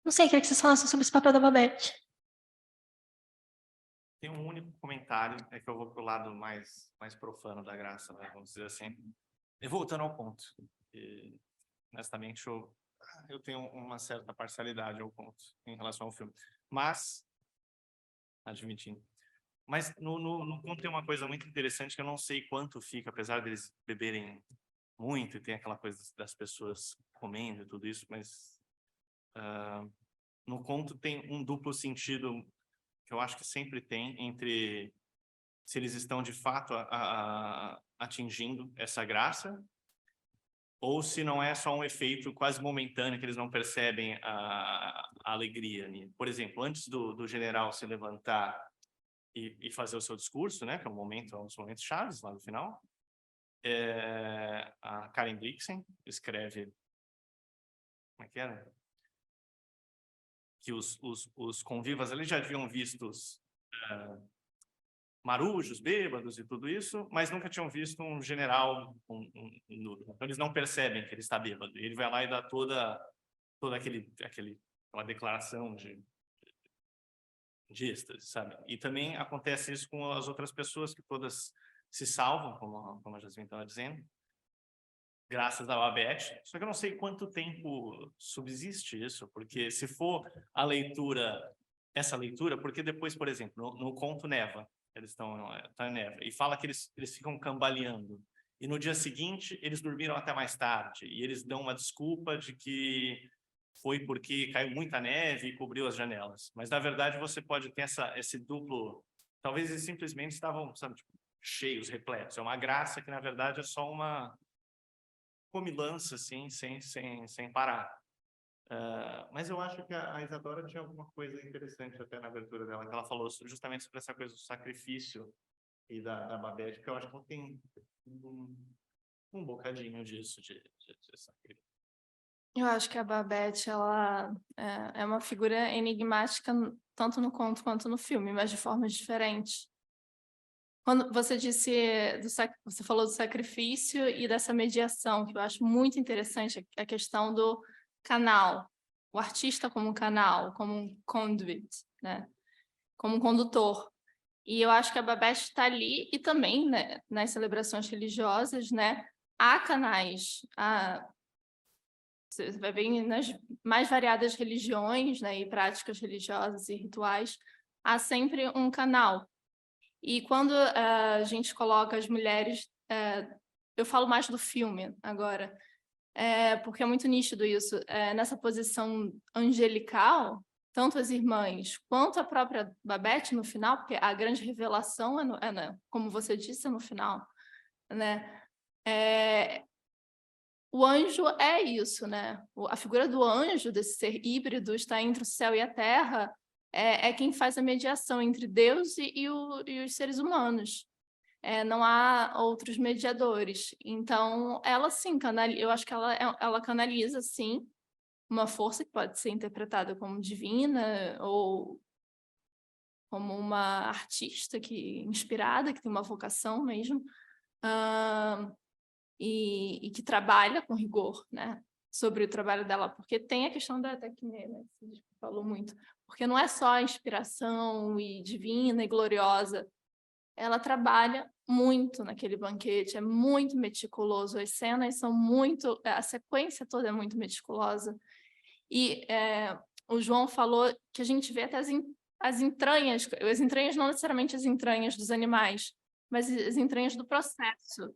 não sei, queria que vocês falassem sobre esse papel da Babette. Tem um único comentário, é que eu vou para o lado mais profano da graça, né, vamos dizer assim. E voltando ao ponto, honestamente, eu tenho uma certa parcialidade ao ponto em relação ao filme. Mas, admitindo. Mas no conto tem uma coisa muito interessante que eu não sei quanto fica, apesar deles beberem muito, e tem aquela coisa das pessoas comendo e tudo isso, mas no conto tem um duplo sentido que eu acho que sempre tem entre se eles estão de fato atingindo essa graça ou se não é só um efeito quase momentâneo que eles não percebem a alegria. Por exemplo, antes do general se levantar e fazer o seu discurso, né, que é um dos momentos chaves lá no final, a Karen Blixen escreve, como é que era? Que os convivas ali já haviam vistos marujos, bêbados e tudo isso, mas nunca tinham visto um general nudo. Então eles não percebem que ele está bêbado. E ele vai lá e dá toda aquela declaração de êxtase, sabe? E também acontece isso com as outras pessoas, que todas se salvam, como a Jasmine estava dizendo, graças à Babette. Só que eu não sei quanto tempo subsiste isso, porque se for essa leitura, porque depois, por exemplo, no conto neva, eles estão em neva, e fala que eles ficam cambaleando. E no dia seguinte, eles dormiram até mais tarde, e eles dão uma desculpa de que foi porque caiu muita neve e cobriu as janelas. Mas, na verdade, você pode ter esse duplo... Talvez eles simplesmente estavam, sabe, tipo, cheios, repletos. É uma graça que, na verdade, é só uma comilança, assim, sem parar. Mas eu acho que a Isadora tinha alguma coisa interessante até na abertura dela, que ela falou justamente sobre essa coisa do sacrifício e da Babette, que eu acho que ela tem um bocadinho disso, de sacrifício. Eu acho que a Babette, ela é uma figura enigmática tanto no conto quanto no filme, mas de formas diferentes. Quando você você falou do sacrifício e dessa mediação, que eu acho muito interessante, a questão do canal, o artista como canal, como um conduit, né? Como um condutor. E eu acho que a Babette está ali, e também, né, nas celebrações religiosas, né, há canais, você vai ver nas mais variadas religiões, né, e práticas religiosas e rituais, há sempre um canal. E quando a gente coloca as mulheres, eu falo mais do filme agora, porque é muito nítido isso, nessa posição angelical, tanto as irmãs quanto a própria Babette no final, porque a grande revelação como você disse, é no final, né? O anjo é isso, né? A figura do anjo, desse ser híbrido, está entre o céu e a terra, é quem faz a mediação entre Deus e os seres humanos. Não há outros mediadores. Então, ela sim, eu acho que ela canaliza, sim, uma força que pode ser interpretada como divina ou como uma artista inspirada, que tem uma vocação mesmo, e que trabalha com rigor, né, sobre o trabalho dela, porque tem a questão da técnica, né, que você falou muito, porque não é só a inspiração e divina e gloriosa, ela trabalha muito naquele banquete, é muito meticuloso, as cenas são muito, a sequência toda é muito meticulosa, e o João falou que a gente vê até as entranhas não necessariamente as entranhas dos animais, mas as entranhas do processo.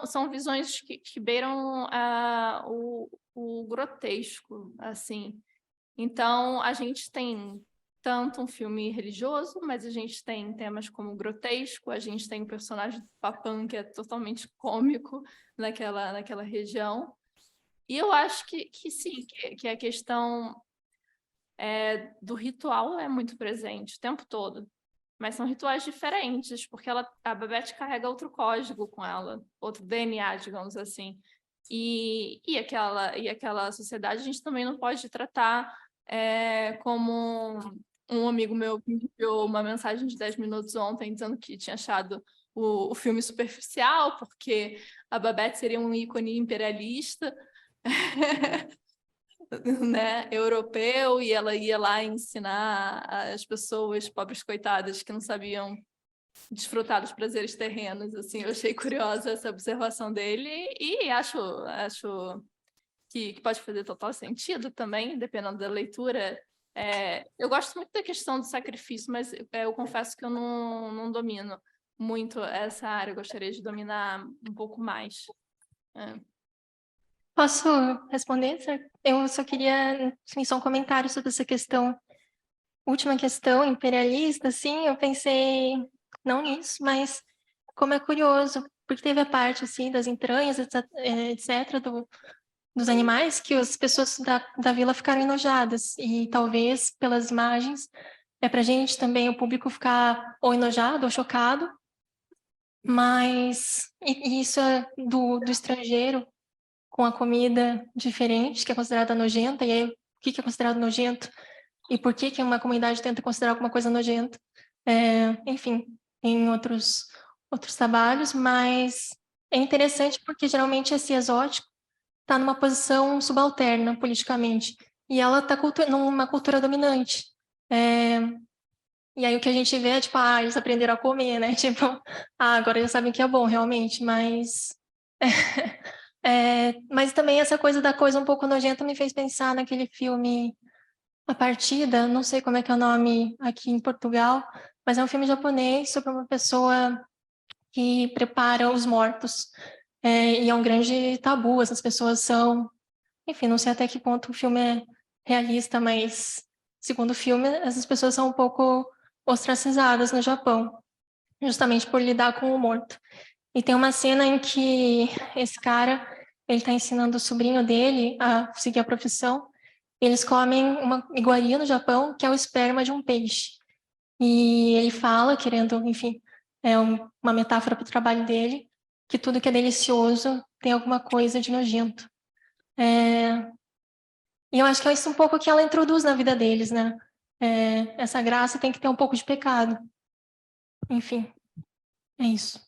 São visões que beiram o grotesco, assim. Então, a gente tem tanto um filme religioso, mas a gente tem temas como o grotesco, a gente tem o personagem do Papin, que é totalmente cômico naquela região. E eu acho que sim, que a questão do ritual é muito presente o tempo todo. Mas são rituais diferentes, porque a Babette carrega outro código com ela, outro DNA, digamos assim. E aquela sociedade a gente também não pode tratar como um amigo meu me enviou uma mensagem de 10 minutos ontem dizendo que tinha achado o filme superficial, porque a Babette seria um ícone imperialista, né, europeu, e ela ia lá ensinar as pessoas, pobres coitadas, que não sabiam desfrutar dos prazeres terrenos. Assim, eu achei curiosa essa observação dele e acho que pode fazer total sentido também, dependendo da leitura. Eu gosto muito da questão do sacrifício, mas eu confesso que eu não domino muito essa área, eu gostaria de dominar um pouco mais. Posso responder? Eu só queria, assim, só um comentário sobre essa questão, última questão, imperialista, assim, eu pensei, não nisso, mas como é curioso, porque teve a parte, assim, das entranhas, etc., dos animais, que as pessoas da vila ficaram enojadas, e talvez, pelas imagens, pra gente também, o público ficar ou enojado ou chocado, mas isso é do estrangeiro, com a comida diferente, que é considerada nojenta, e aí o que é considerado nojento, e por que uma comunidade tenta considerar alguma coisa nojenta. Enfim, em outros trabalhos, mas é interessante porque geralmente esse exótico está numa posição subalterna politicamente, e ela está numa cultura dominante. E aí o que a gente vê é, tipo, eles aprenderam a comer, né? Tipo, agora eles sabem que é bom, realmente, mas... mas também essa coisa da coisa um pouco nojenta me fez pensar naquele filme A Partida, não sei como é que é o nome aqui em Portugal, mas é um filme japonês sobre uma pessoa que prepara os mortos. E é um grande tabu, essas pessoas são... Enfim, não sei até que ponto o filme é realista, mas segundo o filme, essas pessoas são um pouco ostracizadas no Japão, justamente por lidar com o morto. E tem uma cena em que esse cara, ele está ensinando o sobrinho dele a seguir a profissão, e eles comem uma iguaria no Japão, que é o esperma de um peixe. E ele fala, querendo, enfim, uma metáfora para o trabalho dele, que tudo que é delicioso tem alguma coisa de nojento. E eu acho que é isso um pouco que ela introduz na vida deles, né? Essa graça tem que ter um pouco de pecado. Enfim, é isso.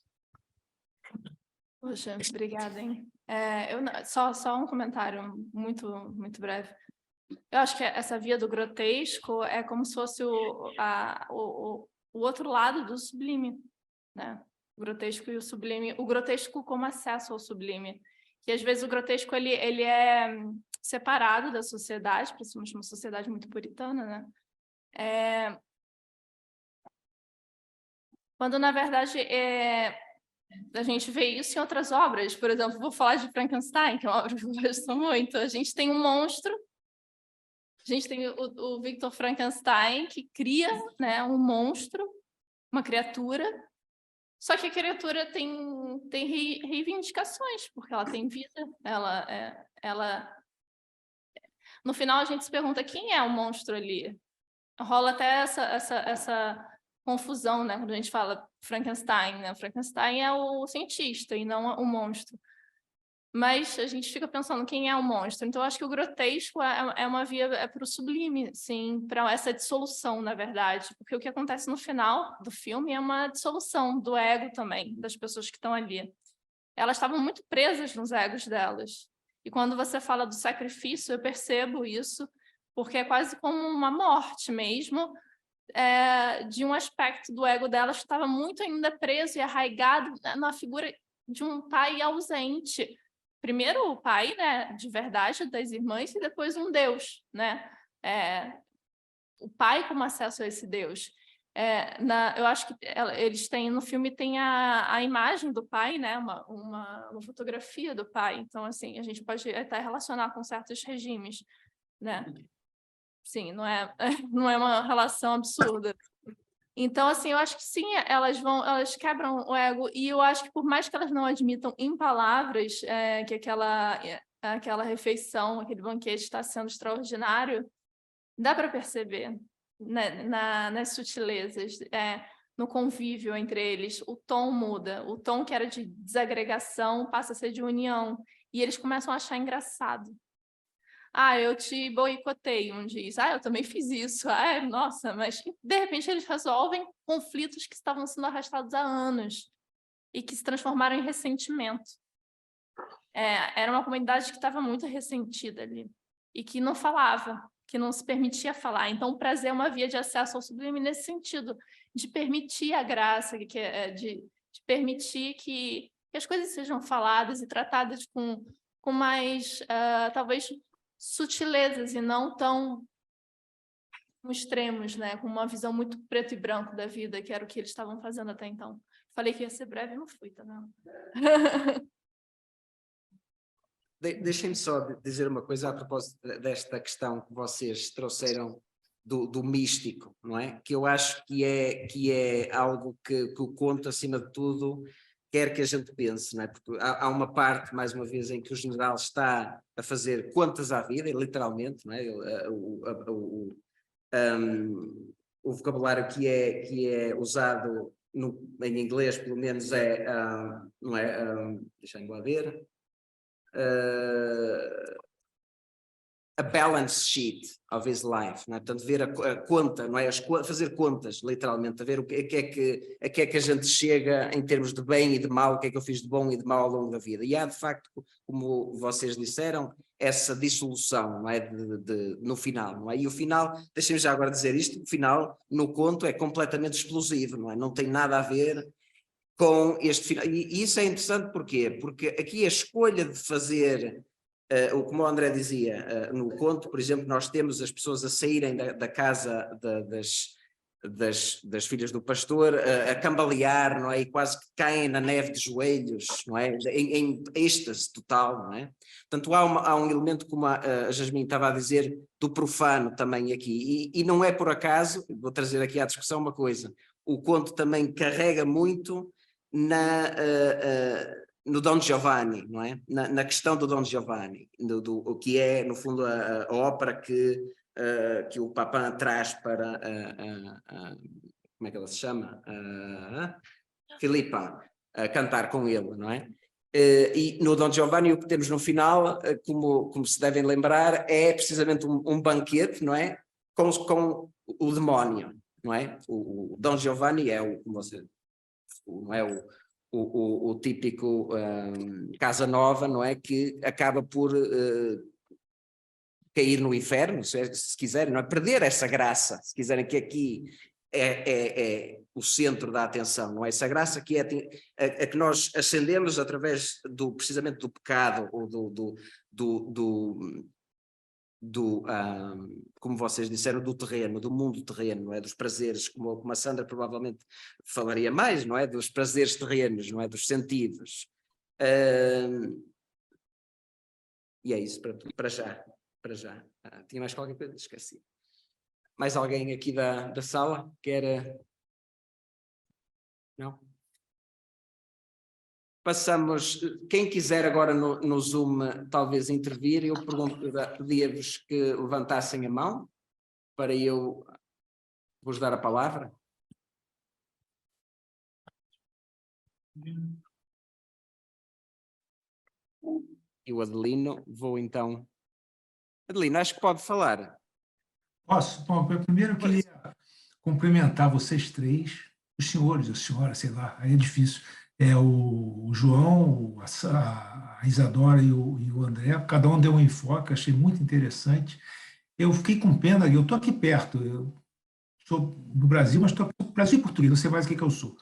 Poxa, obrigada, hein? Só um comentário muito breve. Eu acho que essa via do grotesco é como se fosse o outro lado do sublime, né? O grotesco e o sublime. O grotesco como acesso ao sublime. Que às vezes o grotesco ele é separado da sociedade, principalmente uma sociedade muito puritana, né? Quando, na verdade, a gente vê isso em outras obras. Por exemplo, vou falar de Frankenstein, que é uma obra que eu gosto muito. A gente tem um monstro, a gente tem o Victor Frankenstein, que cria, né, um monstro, uma criatura, só que a criatura tem reivindicações, porque ela tem vida, ela... No final, a gente se pergunta quem é o monstro ali. Rola até essa confusão, né? Quando a gente fala Frankenstein, né? Frankenstein é o cientista e não o monstro. Mas a gente fica pensando quem é o monstro. Então, eu acho que o grotesco é uma via para o sublime, sim, para essa dissolução, na verdade. Porque o que acontece no final do filme é uma dissolução do ego também, das pessoas que estão ali. Elas estavam muito presas nos egos delas. E quando você fala do sacrifício, eu percebo isso, porque é quase como uma morte mesmo, de um aspecto do ego delas que estava muito ainda preso e arraigado na figura de um pai ausente. Primeiro o pai, né, de verdade, das irmãs, e depois um Deus, né? O pai como acesso a esse Deus. Eu acho que eles têm, no filme tem a imagem do pai, né? Uma fotografia do pai. Então, assim, a gente pode até relacionar com certos regimes, né? Sim, não é uma relação absurda. Então, assim, eu acho que sim, elas quebram o ego, e eu acho que por mais que elas não admitam em palavras que aquela refeição, aquele banquete está sendo extraordinário, dá para perceber, né, nas sutilezas, no convívio entre eles, o tom muda, o tom que era de desagregação passa a ser de união, e eles começam a achar engraçado. Eu te boicotei um dia. Eu também fiz isso. Nossa, mas de repente eles resolvem conflitos que estavam sendo arrastados há anos e que se transformaram em ressentimento. Era uma comunidade que estava muito ressentida ali e que não falava, que não se permitia falar. Então, o prazer é uma via de acesso ao sublime nesse sentido, de permitir a graça, de permitir que as coisas sejam faladas e tratadas com mais, talvez, sutilezas e não tão extremos, né? Com uma visão muito preto e branco da vida, que era o que eles estavam fazendo até então. Falei que ia ser breve e não fui, tá vendo? Deixem-me só dizer uma coisa a propósito desta questão que vocês trouxeram do místico, não é? Que eu acho que é algo que o conto, acima de tudo, quer que a gente pense, não é? Porque há uma parte, mais uma vez, em que o general está a fazer contas à vida, literalmente, não é? O vocabulário que é usado em inglês, pelo menos, não é? Deixa-me lá ver. a balance sheet of his life, não é? Portanto, ver a conta, não é? Fazer contas, literalmente, a ver a que é que a gente chega em termos de bem e de mal, o que é que eu fiz de bom e de mau ao longo da vida. E há, de facto, como vocês disseram, essa dissolução, não é? No final, não é? E o final, deixem-me já agora dizer isto, o final, no conto, é completamente explosivo, não é? Não tem nada a ver com este final. E isso é interessante porquê? Porque aqui a escolha de fazer... como o André dizia, no conto, por exemplo, nós temos as pessoas a saírem da casa das filhas do pastor, a cambalear, não é? E quase que caem na neve de joelhos, não é? Em êxtase total, não é? Portanto, há um elemento, como a Jasmine estava a dizer, do profano também aqui. E não é por acaso, vou trazer aqui à discussão uma coisa, o conto também carrega muito no Don Giovanni, não é? Na questão do Don Giovanni, o que é, no fundo, a ópera que o Papin traz para como é que ela se chama? Filipa, a cantar com ele, não é? E no Don Giovanni o que temos no final, como se devem lembrar, é precisamente um banquete, não é? Com o demónio, não é? O Don Giovanni é como você... não é o típico Casanova, não é? Que acaba por cair no inferno, se quiserem, não é? Perder essa graça, se quiserem, que aqui é o centro da atenção, não é? Essa graça que é que nós ascendemos através precisamente do pecado, ou como vocês disseram, do terreno, do mundo terreno, não é? Dos prazeres, como a Sandra provavelmente falaria mais, não é? Dos prazeres terrenos, não é? Dos sentidos. E é isso para já. Tinha mais qualquer coisa? Esqueci. Mais alguém aqui da sala quer? Não? Passamos, quem quiser agora no Zoom talvez intervir, eu pedia-vos que levantassem a mão para eu vos dar a palavra. E o Adelino, vou então... Adelino, acho que pode falar. Posso? Bom, primeiro eu queria cumprimentar vocês três, os senhores, a senhora, sei lá, aí é difícil. O João, a Isadora e o André, cada um deu um enfoque, achei muito interessante. Eu fiquei com pena, eu estou aqui perto, eu sou do Brasil, mas estou no Brasil e Portugal, não sei mais o que eu sou.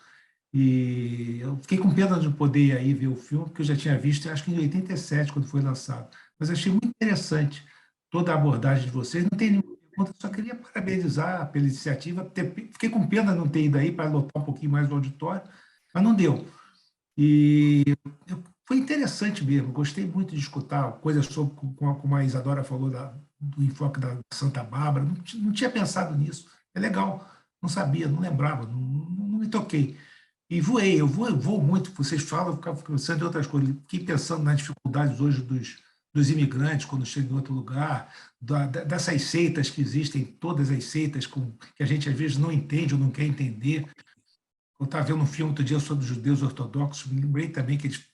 E eu fiquei com pena de poder ir aí ver o filme, porque eu já tinha visto, acho que em 87, quando foi lançado. Mas achei muito interessante toda a abordagem de vocês. Não tem nenhuma pergunta, só queria parabenizar pela iniciativa. Fiquei com pena de não ter ido aí para lotar um pouquinho mais o auditório, mas não deu. E foi interessante mesmo, gostei muito de escutar coisas sobre, como a Isadora falou, do enfoque da Santa Bárbara. Não tinha pensado nisso. É legal, não sabia, não lembrava, não me toquei. E voei, eu voo muito, vocês falam, eu ficava pensando em outras coisas. Fiquei pensando nas dificuldades hoje dos imigrantes quando chegam em outro lugar, dessas seitas que existem, todas as seitas que a gente às vezes não entende ou não quer entender. Eu estava vendo um filme outro dia sobre os judeus ortodoxos, me lembrei também que eles,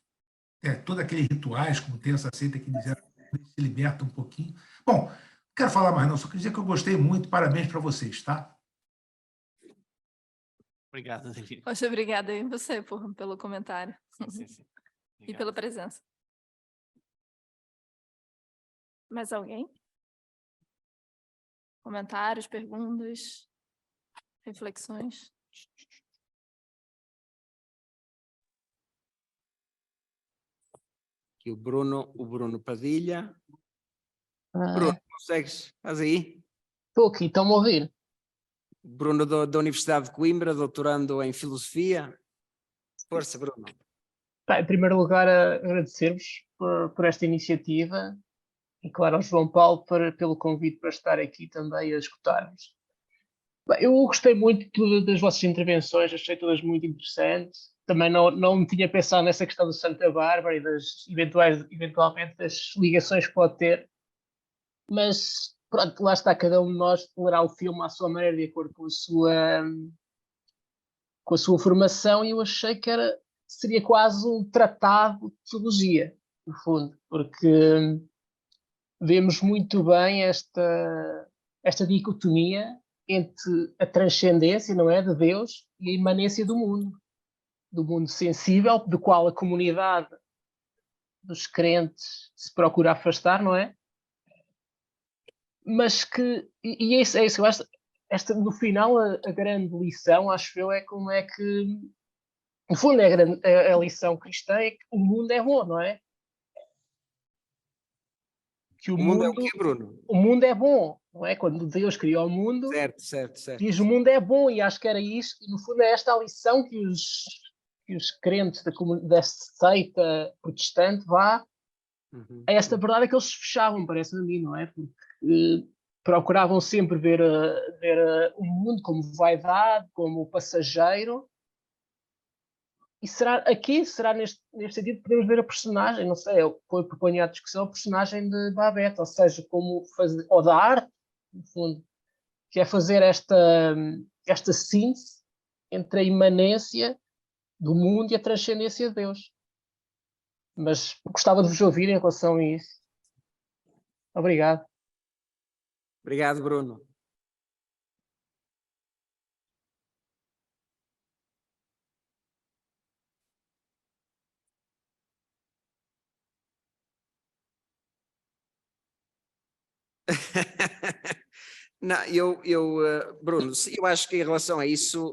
todos aqueles rituais, como tem essa seita que eles se libertam um pouquinho. Bom, não quero falar mais não, só queria dizer que eu gostei muito, parabéns para vocês, tá? Obrigado, Adelino. Poxa, obrigada aí você pelo comentário Sim. e pela presença. Mais alguém? Comentários, perguntas, reflexões? Aqui o Bruno Padilha. Bruno, consegues? Estás aí? Estou aqui, estão-me a ouvir? Bruno da Universidade de Coimbra, doutorando em Filosofia. Força, Bruno. Em primeiro lugar, agradecer-vos por esta iniciativa e, claro, ao João Paulo pelo convite para estar aqui também a escutar-vos. Eu gostei muito das vossas intervenções, achei todas muito interessantes. Também não tinha pensado nessa questão do Santa Bárbara e eventualmente das ligações que pode ter, mas pronto, lá está, cada um de nós lerá o filme à sua maneira, de acordo com a sua formação, e eu achei que seria quase um tratado de teologia, no fundo, porque vemos muito bem esta dicotomia entre a transcendência, não é, de Deus e a imanência do mundo sensível, do qual a comunidade dos crentes se procura afastar, não é? Mas que, e é isso que eu acho, no final a grande lição, acho eu, é como é que, no fundo, a lição cristã é que o mundo é bom, não é? Que O mundo é o quê, Bruno? o mundo é bom, não é? Quando Deus criou o mundo, Certo, certo, certo. diz o mundo é bom, e acho que era isto, e no fundo é esta a lição que os crentes desta seita protestante Uhum. é esta verdade que eles se fechavam, parece-me a mim, não é? Porque procuravam sempre ver o mundo como vaidade, como passageiro. E será neste sentido, podemos ver a personagem, não sei, foi proponho à discussão a personagem de Babette, ou seja, ou da arte, no fundo, que é fazer esta síntese entre a imanência do mundo e a transcendência de Deus. Mas gostava de vos ouvir em relação a isso. Obrigado. Obrigado, Bruno. Não, Bruno, eu acho que em relação a isso,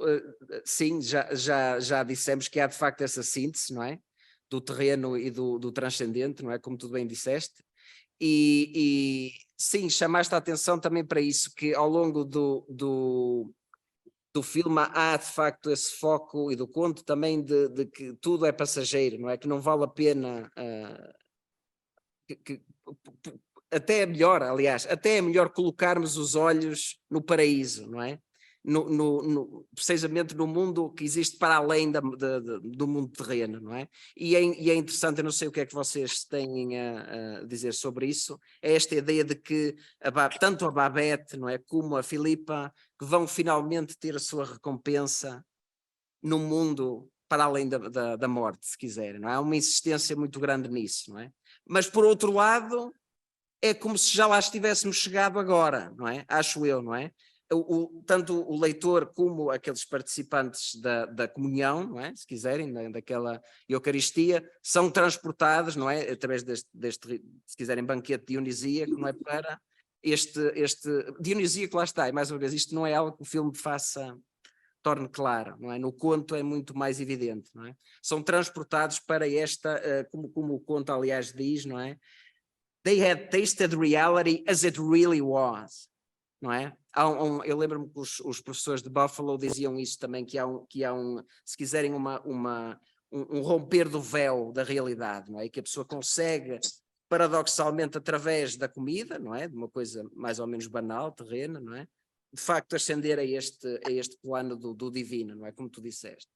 sim, já dissemos que há de facto essa síntese, não é? Do terreno e do transcendente, não é? Como tu bem disseste. E sim, chamaste a atenção também para isso, que ao longo do filme há de facto esse foco, e do conto também, de que tudo é passageiro, não é? Que não vale a pena... até é melhor, aliás, até é melhor colocarmos os olhos no paraíso, não é? Precisamente no mundo que existe para além do mundo terreno, não é? E é interessante, eu não sei o que é que vocês têm a dizer sobre isso, é esta ideia de que tanto a Babette, não é, como a Filipa, que vão finalmente ter a sua recompensa no mundo para além da morte, se quiserem, não é? Há uma insistência muito grande nisso, não é? Mas por outro lado, é como se já lá estivéssemos chegado agora, não é? Acho eu, não é? Tanto o leitor como aqueles participantes da comunhão, não é? Se quiserem, daquela Eucaristia, são transportados, não é? Através deste, se quiserem, banquete dionisíaco, não é? Para este dionisíaco, lá está, e mais uma vez, isto não é algo que o filme torne claro, não é? No conto é muito mais evidente, não é? São transportados para esta, como o conto aliás diz, não é? They had tasted reality as it really was, não é? Eu lembro-me que os professores de Buffalo diziam isso também, que há um se quiserem, um romper do véu da realidade, não é? Que a pessoa consegue, paradoxalmente, através da comida, não é? De uma coisa mais ou menos banal, terrena, não é? De facto ascender a este plano do divino, não é? Como tu disseste.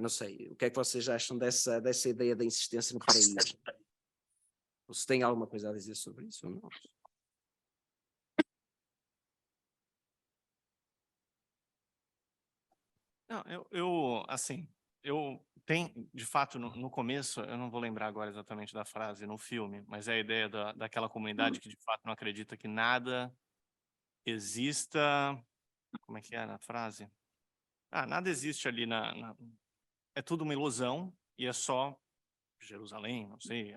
Não sei, o que é que vocês acham dessa ideia da insistência no paraíso? Você tem alguma coisa a dizer sobre isso ou não? Não, eu tenho, de fato, no começo, eu não vou lembrar agora exatamente da frase no filme, mas é a ideia daquela comunidade que, de fato, não acredita que nada exista... Como é que é a frase? Nada existe ali é tudo uma ilusão e é só Jerusalém, não sei,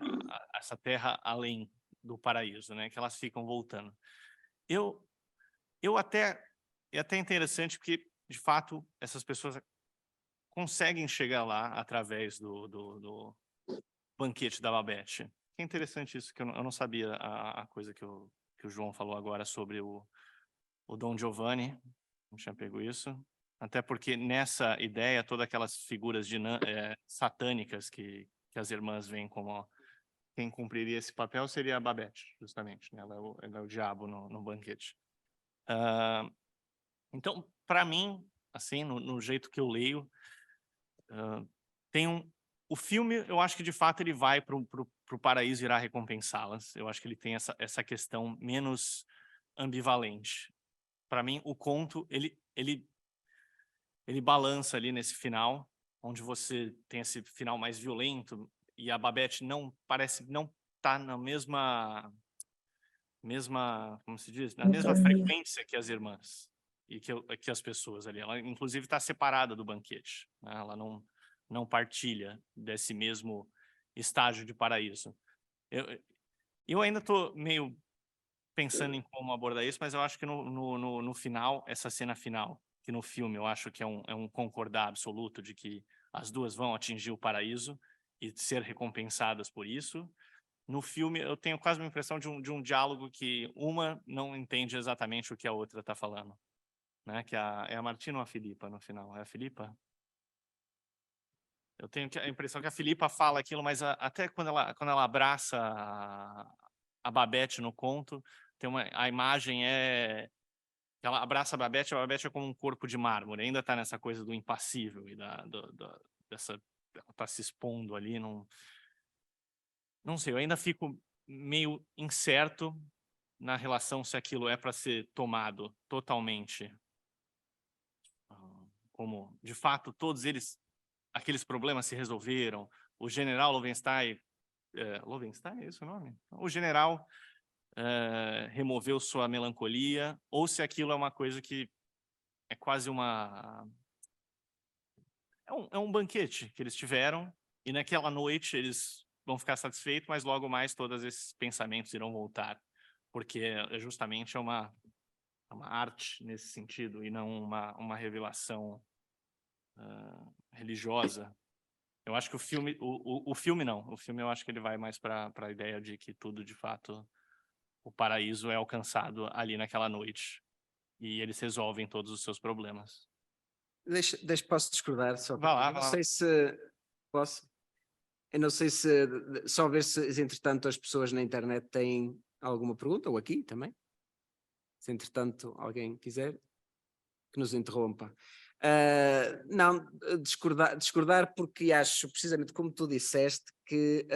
essa terra além do paraíso, né? Que elas ficam voltando. É até interessante porque, de fato, essas pessoas conseguem chegar lá através do banquete da Babette. É interessante isso, que eu não sabia a coisa que o João falou agora sobre o Dom Giovanni, não tinha pego isso. Até porque nessa ideia, todas aquelas figuras satânicas que as irmãs veem como quem cumpriria esse papel seria a Babette, justamente, né? Ela é o diabo no banquete. Então, para mim, assim, no jeito que eu leio, o filme, eu acho que de fato ele vai para o paraíso e irá recompensá-las. Eu acho que ele tem essa questão menos ambivalente. Para mim, o conto, ele balança ali nesse final, onde você tem esse final mais violento, e a Babette parece não estar na mesma como se diz, na mesma frequência que as irmãs e que as pessoas ali. Ela, inclusive, está separada do banquete, né? Ela não partilha desse mesmo estágio de paraíso. Eu ainda estou meio pensando em como abordar isso, mas eu acho que no final, essa cena final, que no filme eu acho que é um concordar absoluto de que as duas vão atingir o paraíso e ser recompensadas por isso. No filme, eu tenho quase uma impressão de um diálogo que uma não entende exatamente o que a outra está falando, né? Que é a Martina ou a Filipa no final? É a Filipa? Eu tenho a impressão que a Filipa fala aquilo, mas até quando ela abraça a Babette no conto, a imagem ela abraça a Babette é como um corpo de mármore, ainda está nessa coisa do impassível e ela está se expondo ali. Não sei, eu ainda fico meio incerto na relação se aquilo é para ser tomado totalmente como, de fato, todos aqueles problemas se resolveram. O general Lovenstein, Lovenstein, é esse o nome? O general removeu sua melancolia, ou se aquilo é uma coisa que é quase é um banquete que eles tiveram, e naquela noite eles vão ficar satisfeitos, mas logo mais todos esses pensamentos irão voltar, porque justamente é uma arte nesse sentido, e não uma revelação religiosa. Eu acho que o filme eu acho que ele vai mais para a ideia de que tudo, de fato, o paraíso é alcançado ali naquela noite, e eles resolvem todos os seus problemas. Posso discordar só? Vá lá, Eu não sei se posso. Eu não sei se só ver se entretanto as pessoas na internet têm alguma pergunta, ou aqui também. Se entretanto alguém quiser que nos interrompa. Não, discordar porque acho, precisamente como tu disseste, que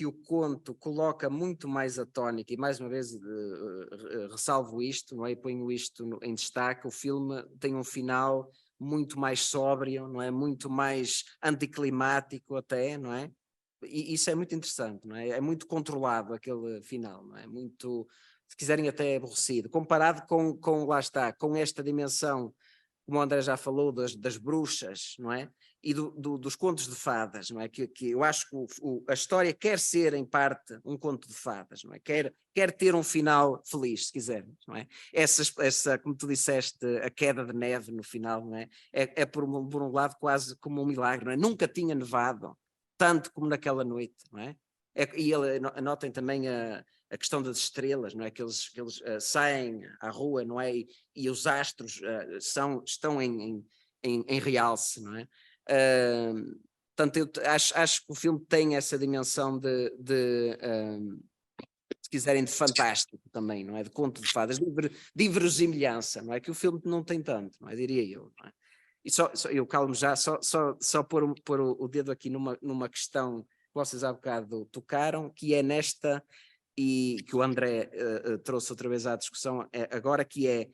o conto coloca muito mais a tónica, e mais uma vez ressalvo isto, não é? E ponho isto em destaque. O filme tem um final muito mais sóbrio, não é? Muito mais anticlimático até, não é? E isso é muito interessante, não é? É muito controlado aquele final, não é? Muito, se quiserem, até aborrecido, comparado lá está, com esta dimensão, como o André já falou, das bruxas, não é? E dos contos de fadas, não é? Que eu acho que a história quer ser, em parte, um conto de fadas, não é? Quer ter um final feliz, se quisermos, não é? Essa, como tu disseste, a queda de neve no final, não é? É por um lado quase como um milagre, não é? Nunca tinha nevado tanto como naquela noite, não é? E anotem também a questão das estrelas, não é? Que eles saem à rua, não é? E os astros estão em realce, não é? Portanto, eu acho que o filme tem essa dimensão se quiserem, de fantástico também, não é? De conto de fadas, de inverosimilhança, não é? Que o filme não tem tanto, não é? Diria eu, não é? E eu calmo já, só pôr o dedo aqui numa questão que vocês há bocado tocaram, que é nesta, e que o André trouxe outra vez à discussão agora, que é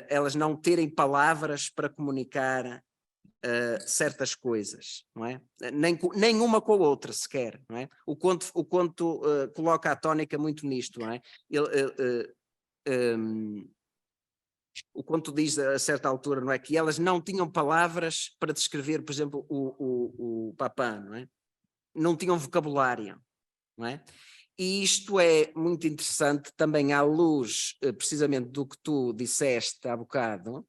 elas não terem palavras para comunicar certas coisas, não é? Nem uma com a outra sequer, não é? O conto coloca a tónica muito nisto, não é? O conto diz a certa altura, não é? Que elas não tinham palavras para descrever, por exemplo, o Papin, não é? Não tinham vocabulário, não é? E isto é muito interessante também à luz, precisamente, do que tu disseste há bocado,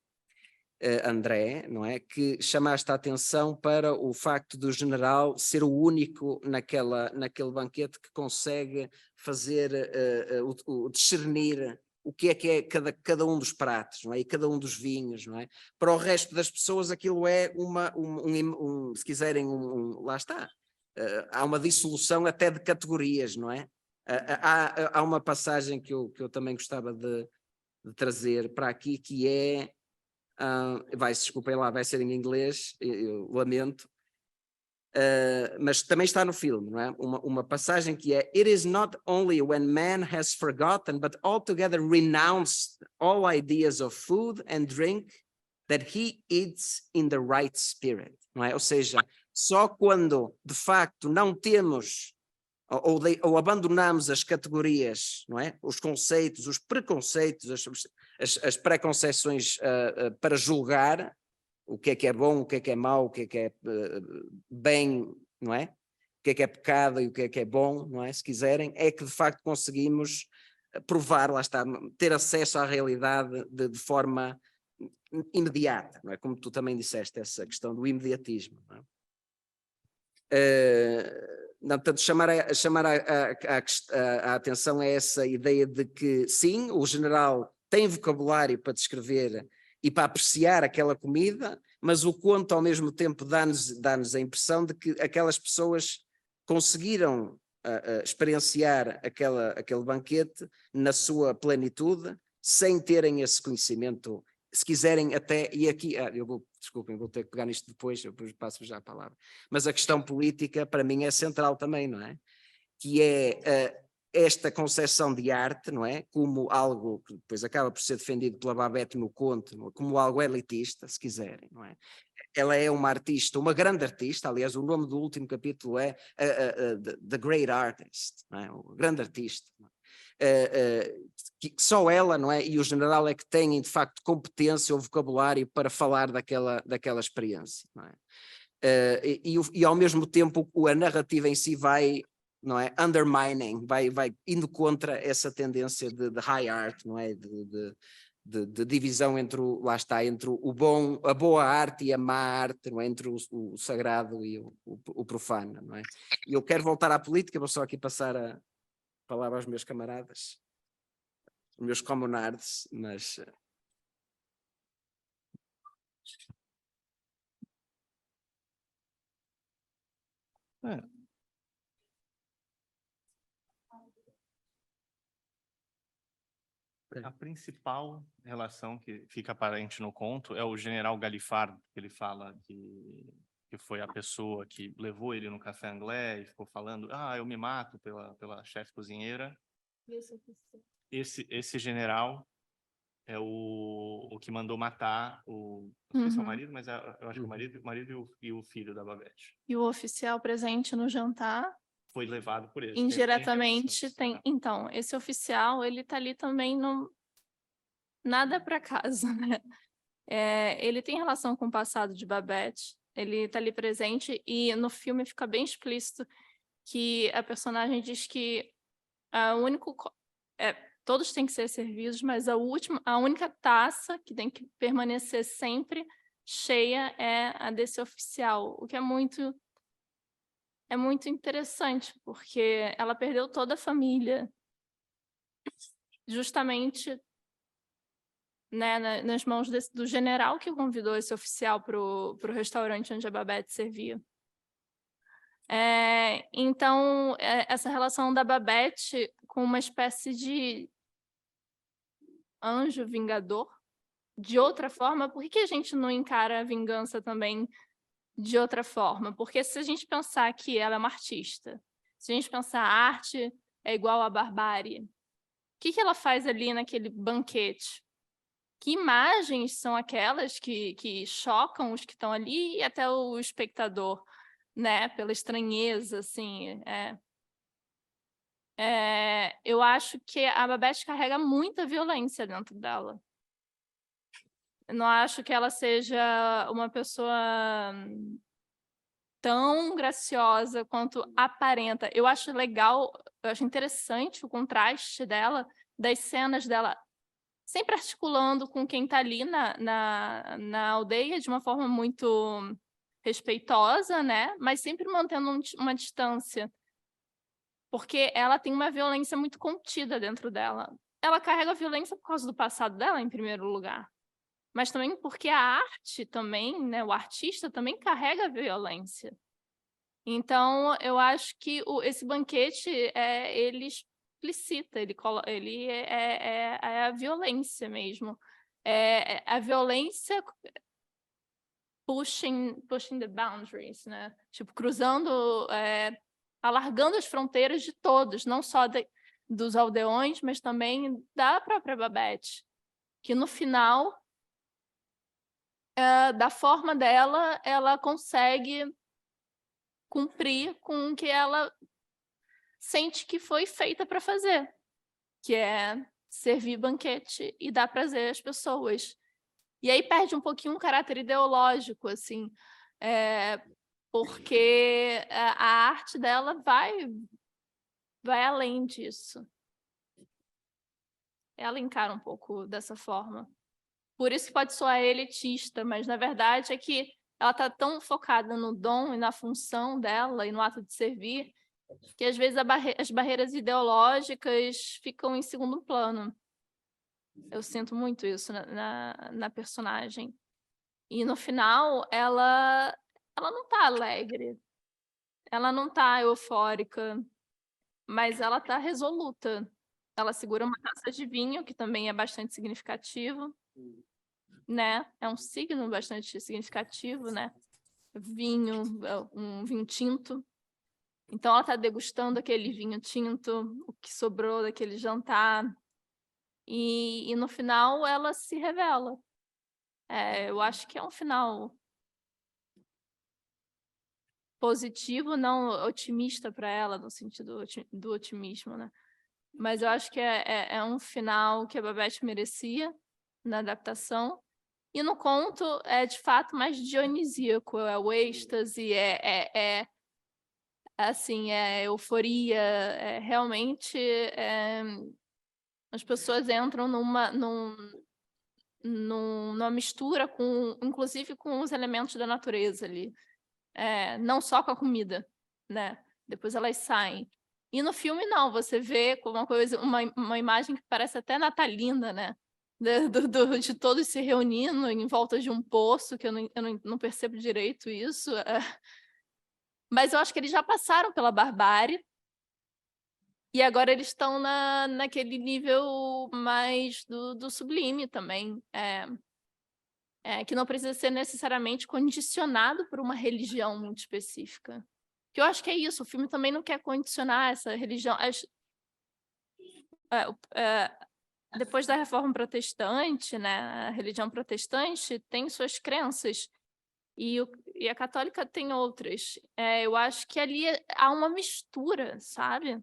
André, não é? Que chamaste a atenção para o facto do general ser o único naquele banquete que consegue fazer discernir o que é cada um dos pratos, não é? E cada um dos vinhos, não é? Para o resto das pessoas aquilo é se quiserem, lá está, há uma dissolução até de categorias, não é? Há uma passagem que eu também gostava de trazer para aqui, que é, desculpem lá, vai ser em inglês, eu lamento, mas também está no filme, não é? Uma passagem que é: "It is not only when man has forgotten, but altogether renounced all ideas of food and drink, that he eats in the right spirit", não é? Ou seja, só quando de facto não temos ou abandonamos as categorias, não é? Os conceitos, os preconceitos, as preconceções para julgar o que é bom, o que é mau, o que é bem, não é? O que é pecado e o que é bom, não é? Se quiserem, é que de facto conseguimos provar, lá está, ter acesso à realidade de forma imediata, não é? Como tu também disseste, essa questão do imediatismo, não é? Não, portanto, chamar a atenção a essa ideia de que, sim, o general tem vocabulário para descrever e para apreciar aquela comida, mas o conto, ao mesmo tempo, dá-nos a impressão de que aquelas pessoas conseguiram experienciar aquele banquete na sua plenitude, sem terem esse conhecimento, se quiserem até, e aqui, desculpem, vou ter que pegar nisto depois, eu depois passo-vos já a palavra, mas a questão política para mim é central também, não é? Que é esta concepção de arte, não é? Como algo que depois acaba por ser defendido pela Babette no conto, como algo elitista, se quiserem, não é? Ela é uma artista, uma grande artista, aliás, o nome do último capítulo é The Great Artist, não é? O grande artista, não é? Que só ela, não é? E o general é que têm, de facto, competência ou vocabulário para falar daquela experiência, não é? E ao mesmo tempo a narrativa em si vai, não é? Undermining, vai indo contra essa tendência de high art, não é? De divisão entre entre a boa arte e a má arte, não é? Entre o sagrado e o profano, não é? E eu quero voltar à política, vou só aqui passar a palavra aos meus camaradas, os meus comunards, mas... A principal relação que fica aparente no conto é o general Galifard, que ele fala que foi a pessoa que levou ele no café anglais e ficou falando, eu me mato pela chefe cozinheira. Esse general é o que mandou matar não sei se é o marido, mas eu acho que o marido e o filho da Babette. E o oficial presente no jantar Foi levado por ele. indiretamente tem. Então, esse oficial, ele tá ali também no nada para casa, né? Ele tem relação com o passado de Babette, ele tá ali presente e no filme fica bem explícito que a personagem diz que todos têm que ser servidos, mas a única taça que tem que permanecer sempre cheia é a desse oficial, o que é muito interessante, porque ela perdeu toda a família, justamente, né, nas mãos do general que convidou esse oficial para o restaurante onde a Babette servia. Então, essa relação da Babette com uma espécie de anjo vingador, de outra forma, por que a gente não encara a vingança também de outra forma? Porque se a gente pensar que ela é uma artista, se a gente pensar a arte é igual à barbárie, o que ela faz ali naquele banquete? Que imagens são aquelas que chocam os que estão ali e até o espectador, né? Pela estranheza, assim. Eu acho que a Babette carrega muita violência dentro dela. Eu não acho que ela seja uma pessoa tão graciosa quanto aparenta. Eu acho legal, eu acho interessante o contraste dela, das cenas dela sempre articulando com quem está ali na aldeia de uma forma muito respeitosa, né? Mas sempre mantendo uma distância. Porque ela tem uma violência muito contida dentro dela. Ela carrega a violência por causa do passado dela, em primeiro lugar. Mas também porque a arte também, né, o artista também carrega a violência. Então, eu acho que esse banquete, ele explicita, ele é a violência mesmo. A violência pushing the boundaries, né? Tipo, cruzando, alargando as fronteiras de todos, não só dos aldeões, mas também da própria Babette, que no final, da forma dela, ela consegue cumprir com o que ela sente que foi feita para fazer, que é servir banquete e dar prazer às pessoas. E aí perde um pouquinho um caráter ideológico, assim, porque a arte dela vai além disso. Ela encara um pouco dessa forma. Por isso que pode soar elitista, mas na verdade é que ela está tão focada no dom e na função dela e no ato de servir, que às vezes as barreiras ideológicas ficam em segundo plano. Eu sinto muito isso na personagem. E no final, ela não está alegre, ela não está eufórica, mas ela está resoluta. Ela segura uma taça de vinho, que também é bastante significativo, né? É um signo bastante significativo, né? Vinho, um vinho tinto. Então, ela está degustando aquele vinho tinto, o que sobrou daquele jantar. E no final, ela se revela. Eu acho que é um final positivo, não otimista para ela, no sentido do otimismo, né? Mas eu acho que é um final que a Babette merecia na adaptação. E no conto é, de fato, mais dionisíaco, é o êxtase, assim, é euforia, realmente as pessoas entram numa mistura, inclusive com os elementos da natureza ali, não só com a comida, né? Depois elas saem. E no filme, não, você vê uma imagem que parece até natalina, né? De todos se reunindo em volta de um poço, que eu não percebo direito isso. Mas eu acho que eles já passaram pela barbárie, e agora eles estão naquele nível mais do sublime também, que não precisa ser necessariamente condicionado por uma religião muito específica. Que eu acho que é isso, o filme também não quer condicionar essa religião. Depois da Reforma Protestante, né, a religião protestante tem suas crenças, e a católica tem outras. Eu acho que ali há uma mistura, sabe?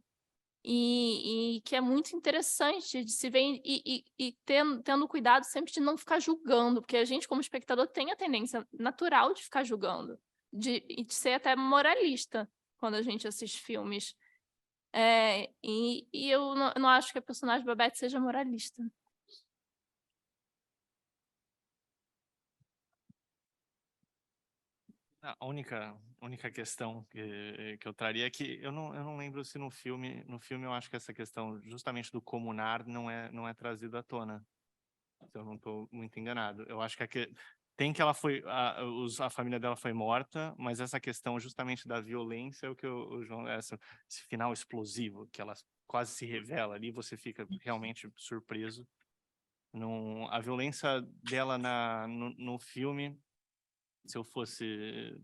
E que é muito interessante de se ver, e tendo cuidado sempre de não ficar julgando, porque a gente, como espectador, tem a tendência natural de ficar julgando, e de ser até moralista quando a gente assiste filmes. E eu não acho que a personagem Babette seja moralista. A única questão que eu traria é que eu não lembro se no filme eu acho que essa questão justamente do comunar não é trazido à tona. Se eu não estou muito enganado. Eu acho que tem que ela foi, a família dela foi morta, mas essa questão justamente da violência é o que o João, esse final explosivo, que ela quase se revela ali, você fica realmente surpreso. A violência dela no filme, se eu fosse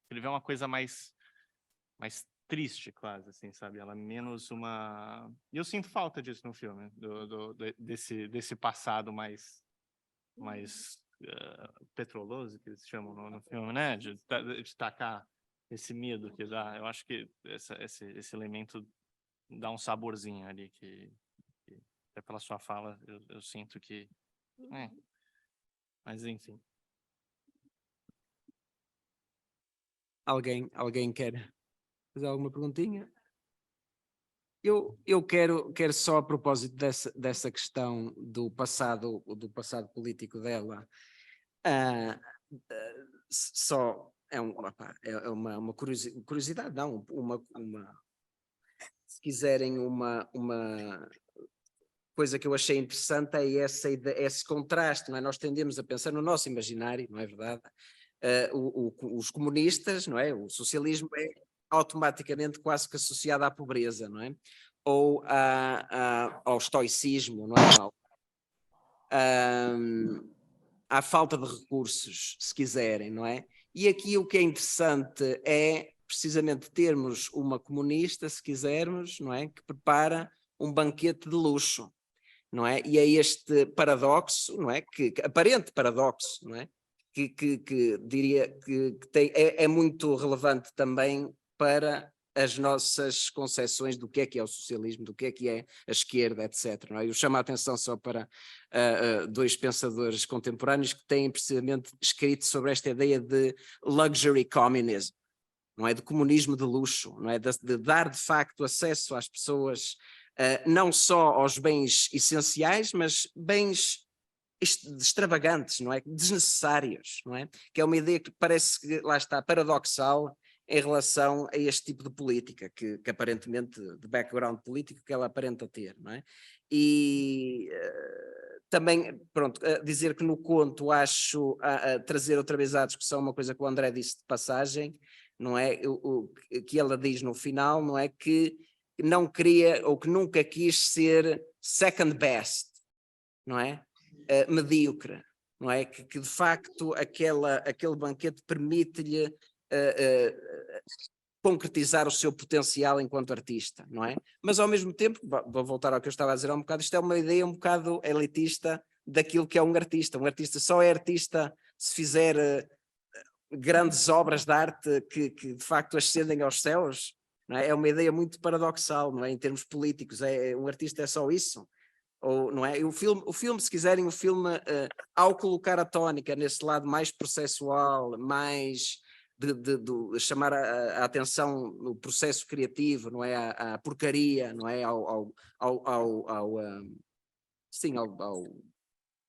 escrever uma coisa mais triste, quase, assim, sabe? Ela menos uma... E eu sinto falta disso no filme, desse passado mais petroloso, que eles chamam no filme, né? De tacar esse medo que dá. Eu acho que esse elemento dá um saborzinho ali, que até pela sua fala, eu sinto que... Mas, enfim. Alguém quer fazer alguma perguntinha? Eu quero só, a propósito dessa questão do passado político dela, só é uma curiosidade, não, se quiserem, uma coisa que eu achei interessante é esse contraste, não é? Nós tendemos a pensar no nosso imaginário, não é verdade? Os comunistas, não é? O socialismo é automaticamente quase que associado à pobreza, não é? Ou ao estoicismo, não é? À falta de recursos, se quiserem, não é? E aqui o que é interessante é precisamente termos uma comunista, se quisermos, não é? Que prepara um banquete de luxo, não é? E é este paradoxo, não é? Que aparente paradoxo, não é? Que diria que é muito relevante também para as nossas concepções do que é o socialismo, do que é a esquerda, etc. Não é? Eu chamo a atenção só para dois pensadores contemporâneos que têm precisamente escrito sobre esta ideia de luxury communism, não é? De comunismo de luxo, não é? De dar de facto acesso às pessoas não só aos bens essenciais, mas bens extravagantes, não é? Desnecessários, não é? Que é uma ideia que parece que, lá está, paradoxal em relação a este tipo de política, que aparentemente, de background político, que ela aparenta ter, não é? E também, pronto, dizer que no conto acho, trazer outra vez à discussão uma coisa que o André disse de passagem, não é? O que ela diz no final, não é? Que não queria, ou que nunca quis ser second best, não é? Medíocre, não é? Que de facto aquele banquete permite-lhe concretizar o seu potencial enquanto artista, não é? Mas ao mesmo tempo, vou voltar ao que eu estava a dizer há um bocado, isto é uma ideia um bocado elitista daquilo que é um artista só é artista se fizer grandes obras de arte que de facto ascendem aos céus, não é? É uma ideia muito paradoxal, não é? Em termos políticos, um artista é só isso. Ou, não é? O filme, se quiserem, ao colocar a tónica nesse lado mais processual, mais de chamar a atenção no processo criativo, não é? À porcaria, não é?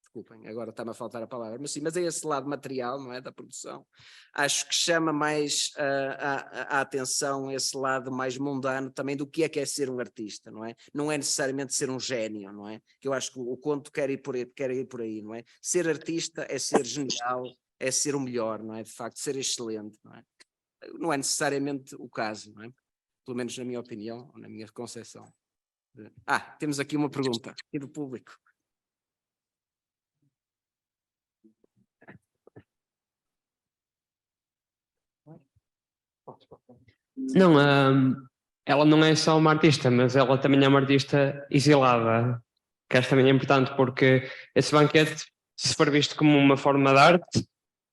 Desculpem, agora está-me a faltar a palavra, mas sim, mas é esse lado material, não é? Da produção. Acho que chama mais a atenção esse lado mais mundano também do que é ser um artista, não é? Não é necessariamente ser um gênio, não é? Que eu acho que o conto quer ir por aí, não é? Ser artista é ser genial, é ser o melhor, não é? De facto, ser excelente, não é? Não é necessariamente o caso, não é? Pelo menos na minha opinião, ou na minha concepção. Temos aqui uma pergunta aqui do público. Não, ela não é só uma artista, mas ela também é uma artista exilada, que acho também é importante, porque esse banquete, se for visto como uma forma de arte,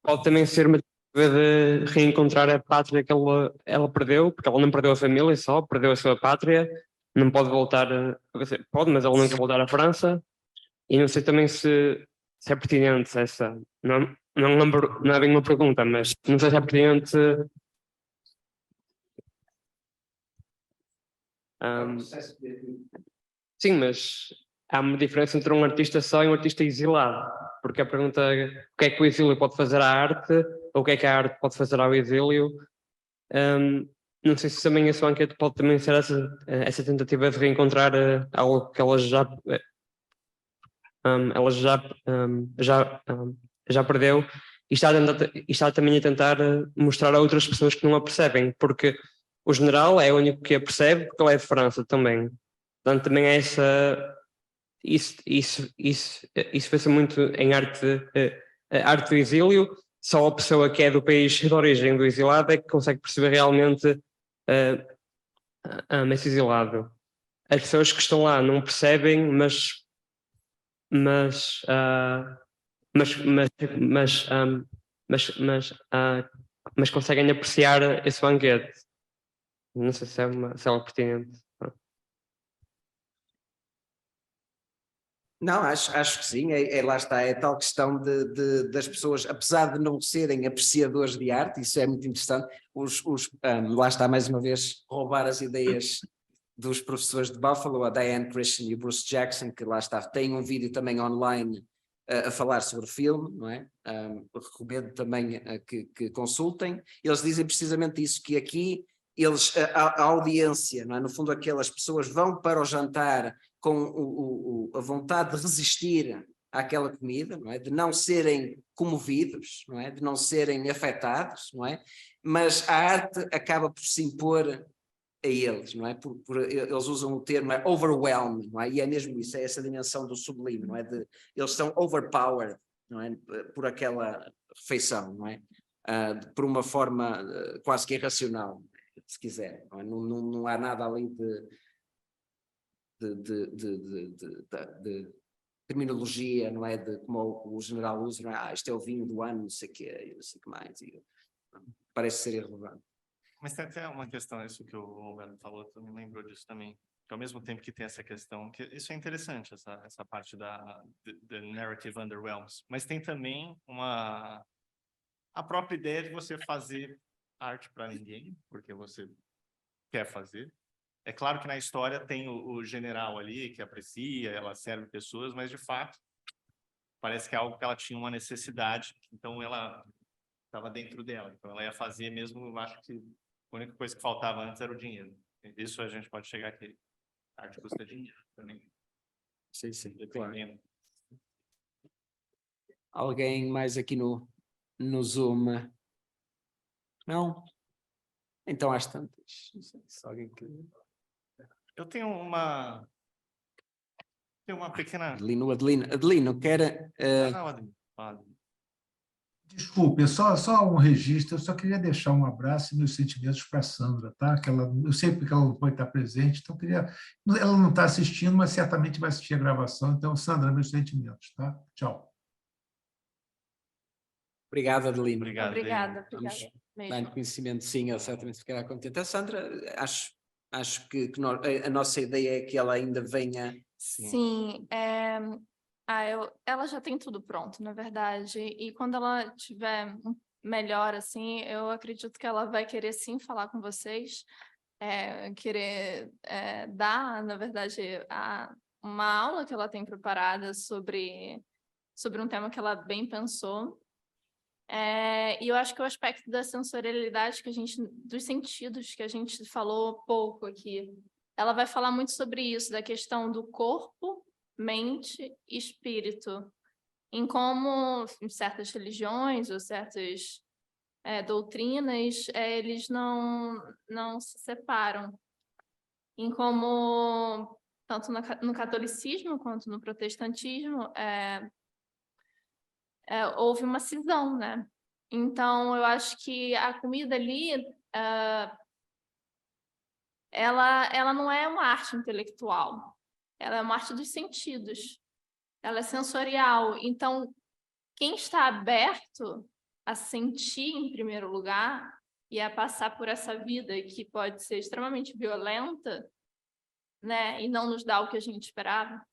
pode também ser uma tentativa de reencontrar a pátria que ela perdeu, porque ela não perdeu a família só, perdeu a sua pátria, não pode voltar, pode, mas ela não quer voltar à França, e não sei também se é pertinente essa, não lembro, não é bem uma pergunta, mas não sei se é pertinente. Sim, mas há uma diferença entre um artista só e um artista exilado, porque a pergunta é o que é que o exílio pode fazer à arte, ou o que é que a arte pode fazer ao exílio. Não sei se também esse banquete pode também ser essa tentativa de reencontrar algo que ela já perdeu, e está também a tentar mostrar a outras pessoas que não a percebem, porque o general é o único que a percebe, porque ele é de França também. Portanto, também é isso vê-se muito em arte do exílio. Só a pessoa que é do país de origem do exilado é que consegue perceber realmente esse exilado. As pessoas que estão lá não percebem, mas conseguem apreciar esse banquete. Não sei se é algo pertinente. Não, acho que sim, lá está, é tal questão das pessoas, apesar de não serem apreciadores de arte, isso é muito interessante, lá está mais uma vez roubar as ideias dos professores de Buffalo, a Diane Christian e o Bruce Jackson, que lá está, têm um vídeo também online a falar sobre o filme, não é? Recomendo também que consultem. Eles dizem precisamente isso, que aqui a audiência, não é? No fundo aquelas pessoas vão para o jantar com a vontade de resistir àquela comida, não é? De não serem comovidos, não é? De não serem afetados, não é? Mas a arte acaba por se impor a eles, não é? Eles usam o termo overwhelmed, não é? E é mesmo isso, é essa dimensão do sublime, não é? Eles são overpowered, não é? Por aquela refeição, não é? Por uma forma quase que irracional, se quiser, não é? Não há nada ali de terminologia, não é? De como o general usa, não é? Isto é o vinho do ano, não sei o quê, não sei o que mais, parece ser irrelevante. Mas tem até uma questão, isso que o Roberto falou, tu me lembrou disso também. Que ao mesmo tempo que tem essa questão, que isso é interessante, essa parte da narrative underwhelms, mas tem também a própria ideia de você fazer arte para ninguém, porque você quer fazer. É claro que na história tem o general ali que aprecia, ela serve pessoas, mas de fato parece que é algo que ela tinha uma necessidade, então ela estava dentro dela, então ela ia fazer mesmo, eu acho que a única coisa que faltava antes era o dinheiro. Isso a gente pode chegar aqui. A arte custa dinheiro também. Sim, claro. Dependendo. Alguém mais aqui no Zoom? Não? Então às tantas. Não sei se alguém quer. Eu tenho uma pequena... Adelino, quer... Não, Adelino, fala. Desculpe, só um registro. Eu só queria deixar um abraço e meus sentimentos para a Sandra, tá? Eu sei porque ela não pode estar presente, então ela não está assistindo, mas certamente vai assistir a gravação. Então, Sandra, meus sentimentos, tá? Tchau. Obrigado, Adelino. Obrigado, Obrigada, Vamos obrigada dar mesmo. conhecimento, sim, ela certamente ficará contente. A Sandra, acho que a nossa ideia é que ela ainda venha. Sim, ela já tem tudo pronto, na verdade, e quando ela tiver melhor, assim, eu acredito que ela vai querer, sim, falar com vocês, querer dar, na verdade, uma aula que ela tem preparada sobre um tema que ela bem pensou. E eu acho que o aspecto da sensorialidade dos sentidos que a gente falou pouco aqui, ela vai falar muito sobre isso, da questão do corpo, mente e espírito, em como em certas religiões ou certas doutrinas, eles não se separam, em como, tanto no catolicismo quanto no protestantismo, houve uma cisão, né? Então, eu acho que a comida ali, ela não é uma arte intelectual, ela é uma arte dos sentidos, ela é sensorial. Então, quem está aberto a sentir, em primeiro lugar, e a passar por essa vida que pode ser extremamente violenta, né? E não nos dá o que a gente esperava,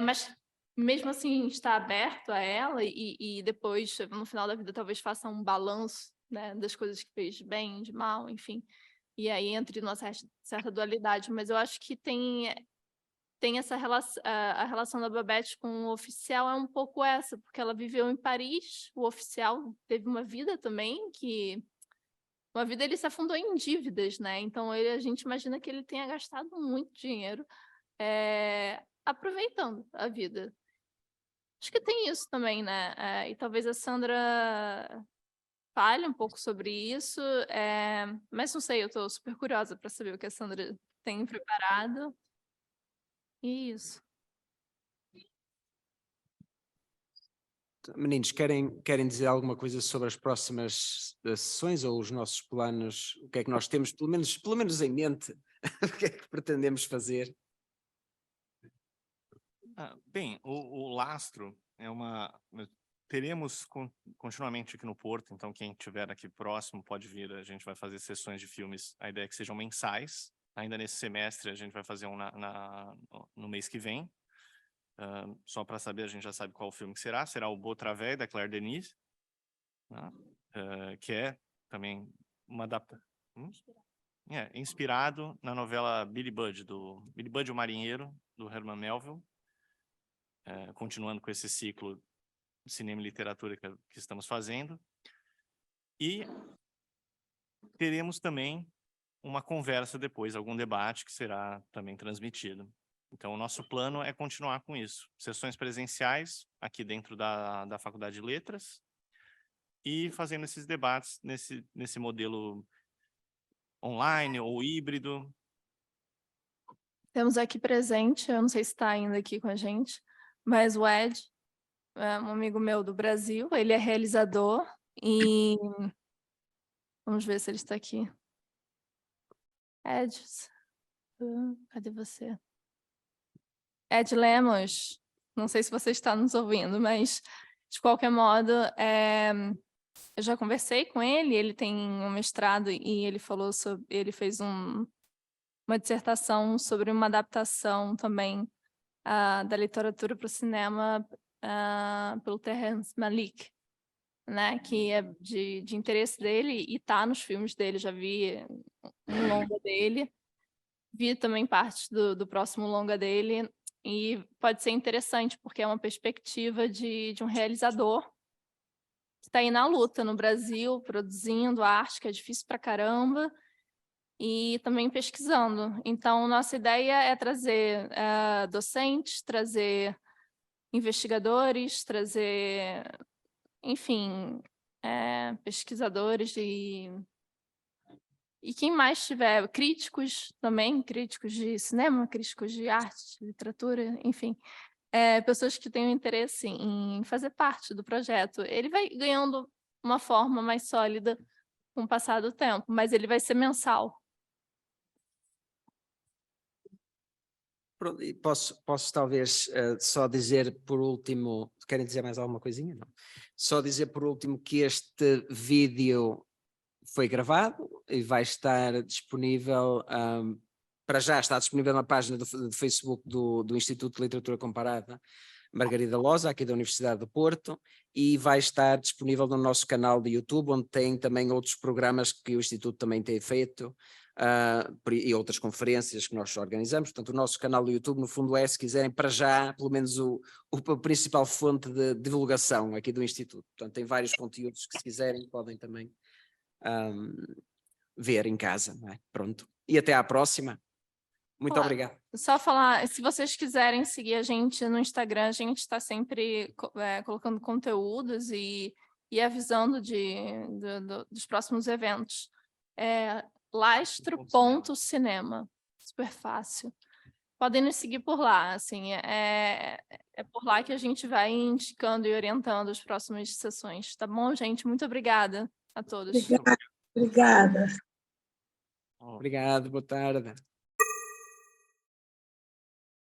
mas mesmo assim está aberto a ela e depois, no final da vida, talvez faça um balanço, né, das coisas que fez de bem, de mal, enfim. E aí entre nossa certa dualidade. Mas eu acho que tem essa relação, a relação da Babette com o oficial é um pouco essa, porque ela viveu em Paris, o oficial teve uma vida também ele se afundou em dívidas, né? Então a gente imagina que ele tenha gastado muito dinheiro aproveitando a vida. Acho que tem isso também, né? E talvez a Sandra fale um pouco sobre isso, mas não sei, eu estou super curiosa para saber o que a Sandra tem preparado. Isso. Meninos, querem dizer alguma coisa sobre as próximas sessões ou os nossos planos? O que é que nós temos, pelo menos em mente, o que é que pretendemos fazer? Bem, o lastro teremos continuamente aqui no Porto, então quem estiver aqui próximo pode vir, a gente vai fazer sessões de filmes, a ideia é que sejam mensais, ainda nesse semestre a gente vai fazer um no mês que vem, só para saber, a gente já sabe qual o filme que será o Beau Travail, da Claire Denis, né? Que é também uma adaptação, inspirado na novela Billy Budd o Marinheiro, do Herman Melville, continuando com esse ciclo de cinema e literatura que estamos fazendo. E teremos também uma conversa depois, algum debate que será também transmitido. Então, o nosso plano é continuar com isso. Sessões presenciais aqui dentro da Faculdade de Letras e fazendo esses debates nesse modelo online ou híbrido. Temos aqui presente, eu não sei se está ainda aqui com a gente, mas o Ed, um amigo meu do Brasil, ele é realizador e vamos ver se ele está aqui. Ed, cadê você? Ed Lemos, não sei se você está nos ouvindo, mas de qualquer modo, eu já conversei com ele, ele tem um mestrado e ele falou sobre, ele fez uma dissertação sobre uma adaptação também da literatura para o cinema pelo Terrence Malick, né, que é de interesse dele e está nos filmes dele. Já vi um longa dele, vi também parte do próximo longa dele, e pode ser interessante porque é uma perspectiva de um realizador que está aí na luta no Brasil, produzindo arte, que é difícil pra caramba, e também pesquisando. Então, nossa ideia é trazer docentes, trazer investigadores, trazer, enfim, pesquisadores e quem mais tiver, críticos também, críticos de cinema, críticos de arte, de literatura, enfim, pessoas que tenham interesse em fazer parte do projeto. Ele vai ganhando uma forma mais sólida com o passar do tempo, mas ele vai ser mensal. Pronto, e posso talvez só dizer por último, querem dizer mais alguma coisinha? Não. Só dizer por último que este vídeo foi gravado e vai estar disponível, para já está disponível na página do Facebook do Instituto de Literatura Comparada Margarida Loza, aqui da Universidade do Porto, e vai estar disponível no nosso canal de YouTube, onde tem também outros programas que o Instituto também tem feito, e outras conferências que nós organizamos. Portanto, o nosso canal do YouTube, no fundo, se quiserem, para já, pelo menos a principal fonte de divulgação aqui do Instituto. Portanto, tem vários conteúdos que, se quiserem, podem também ver em casa, não é? Pronto. E até à próxima. Muito obrigado. Só falar, se vocês quiserem seguir a gente no Instagram, a gente está sempre colocando conteúdos e avisando dos próximos eventos. Lastro.cinema, super fácil. Podem nos seguir por lá, assim, é por lá que a gente vai indicando e orientando as próximas sessões, tá bom, gente? Muito obrigada a todos. Obrigada. Obrigado, boa tarde.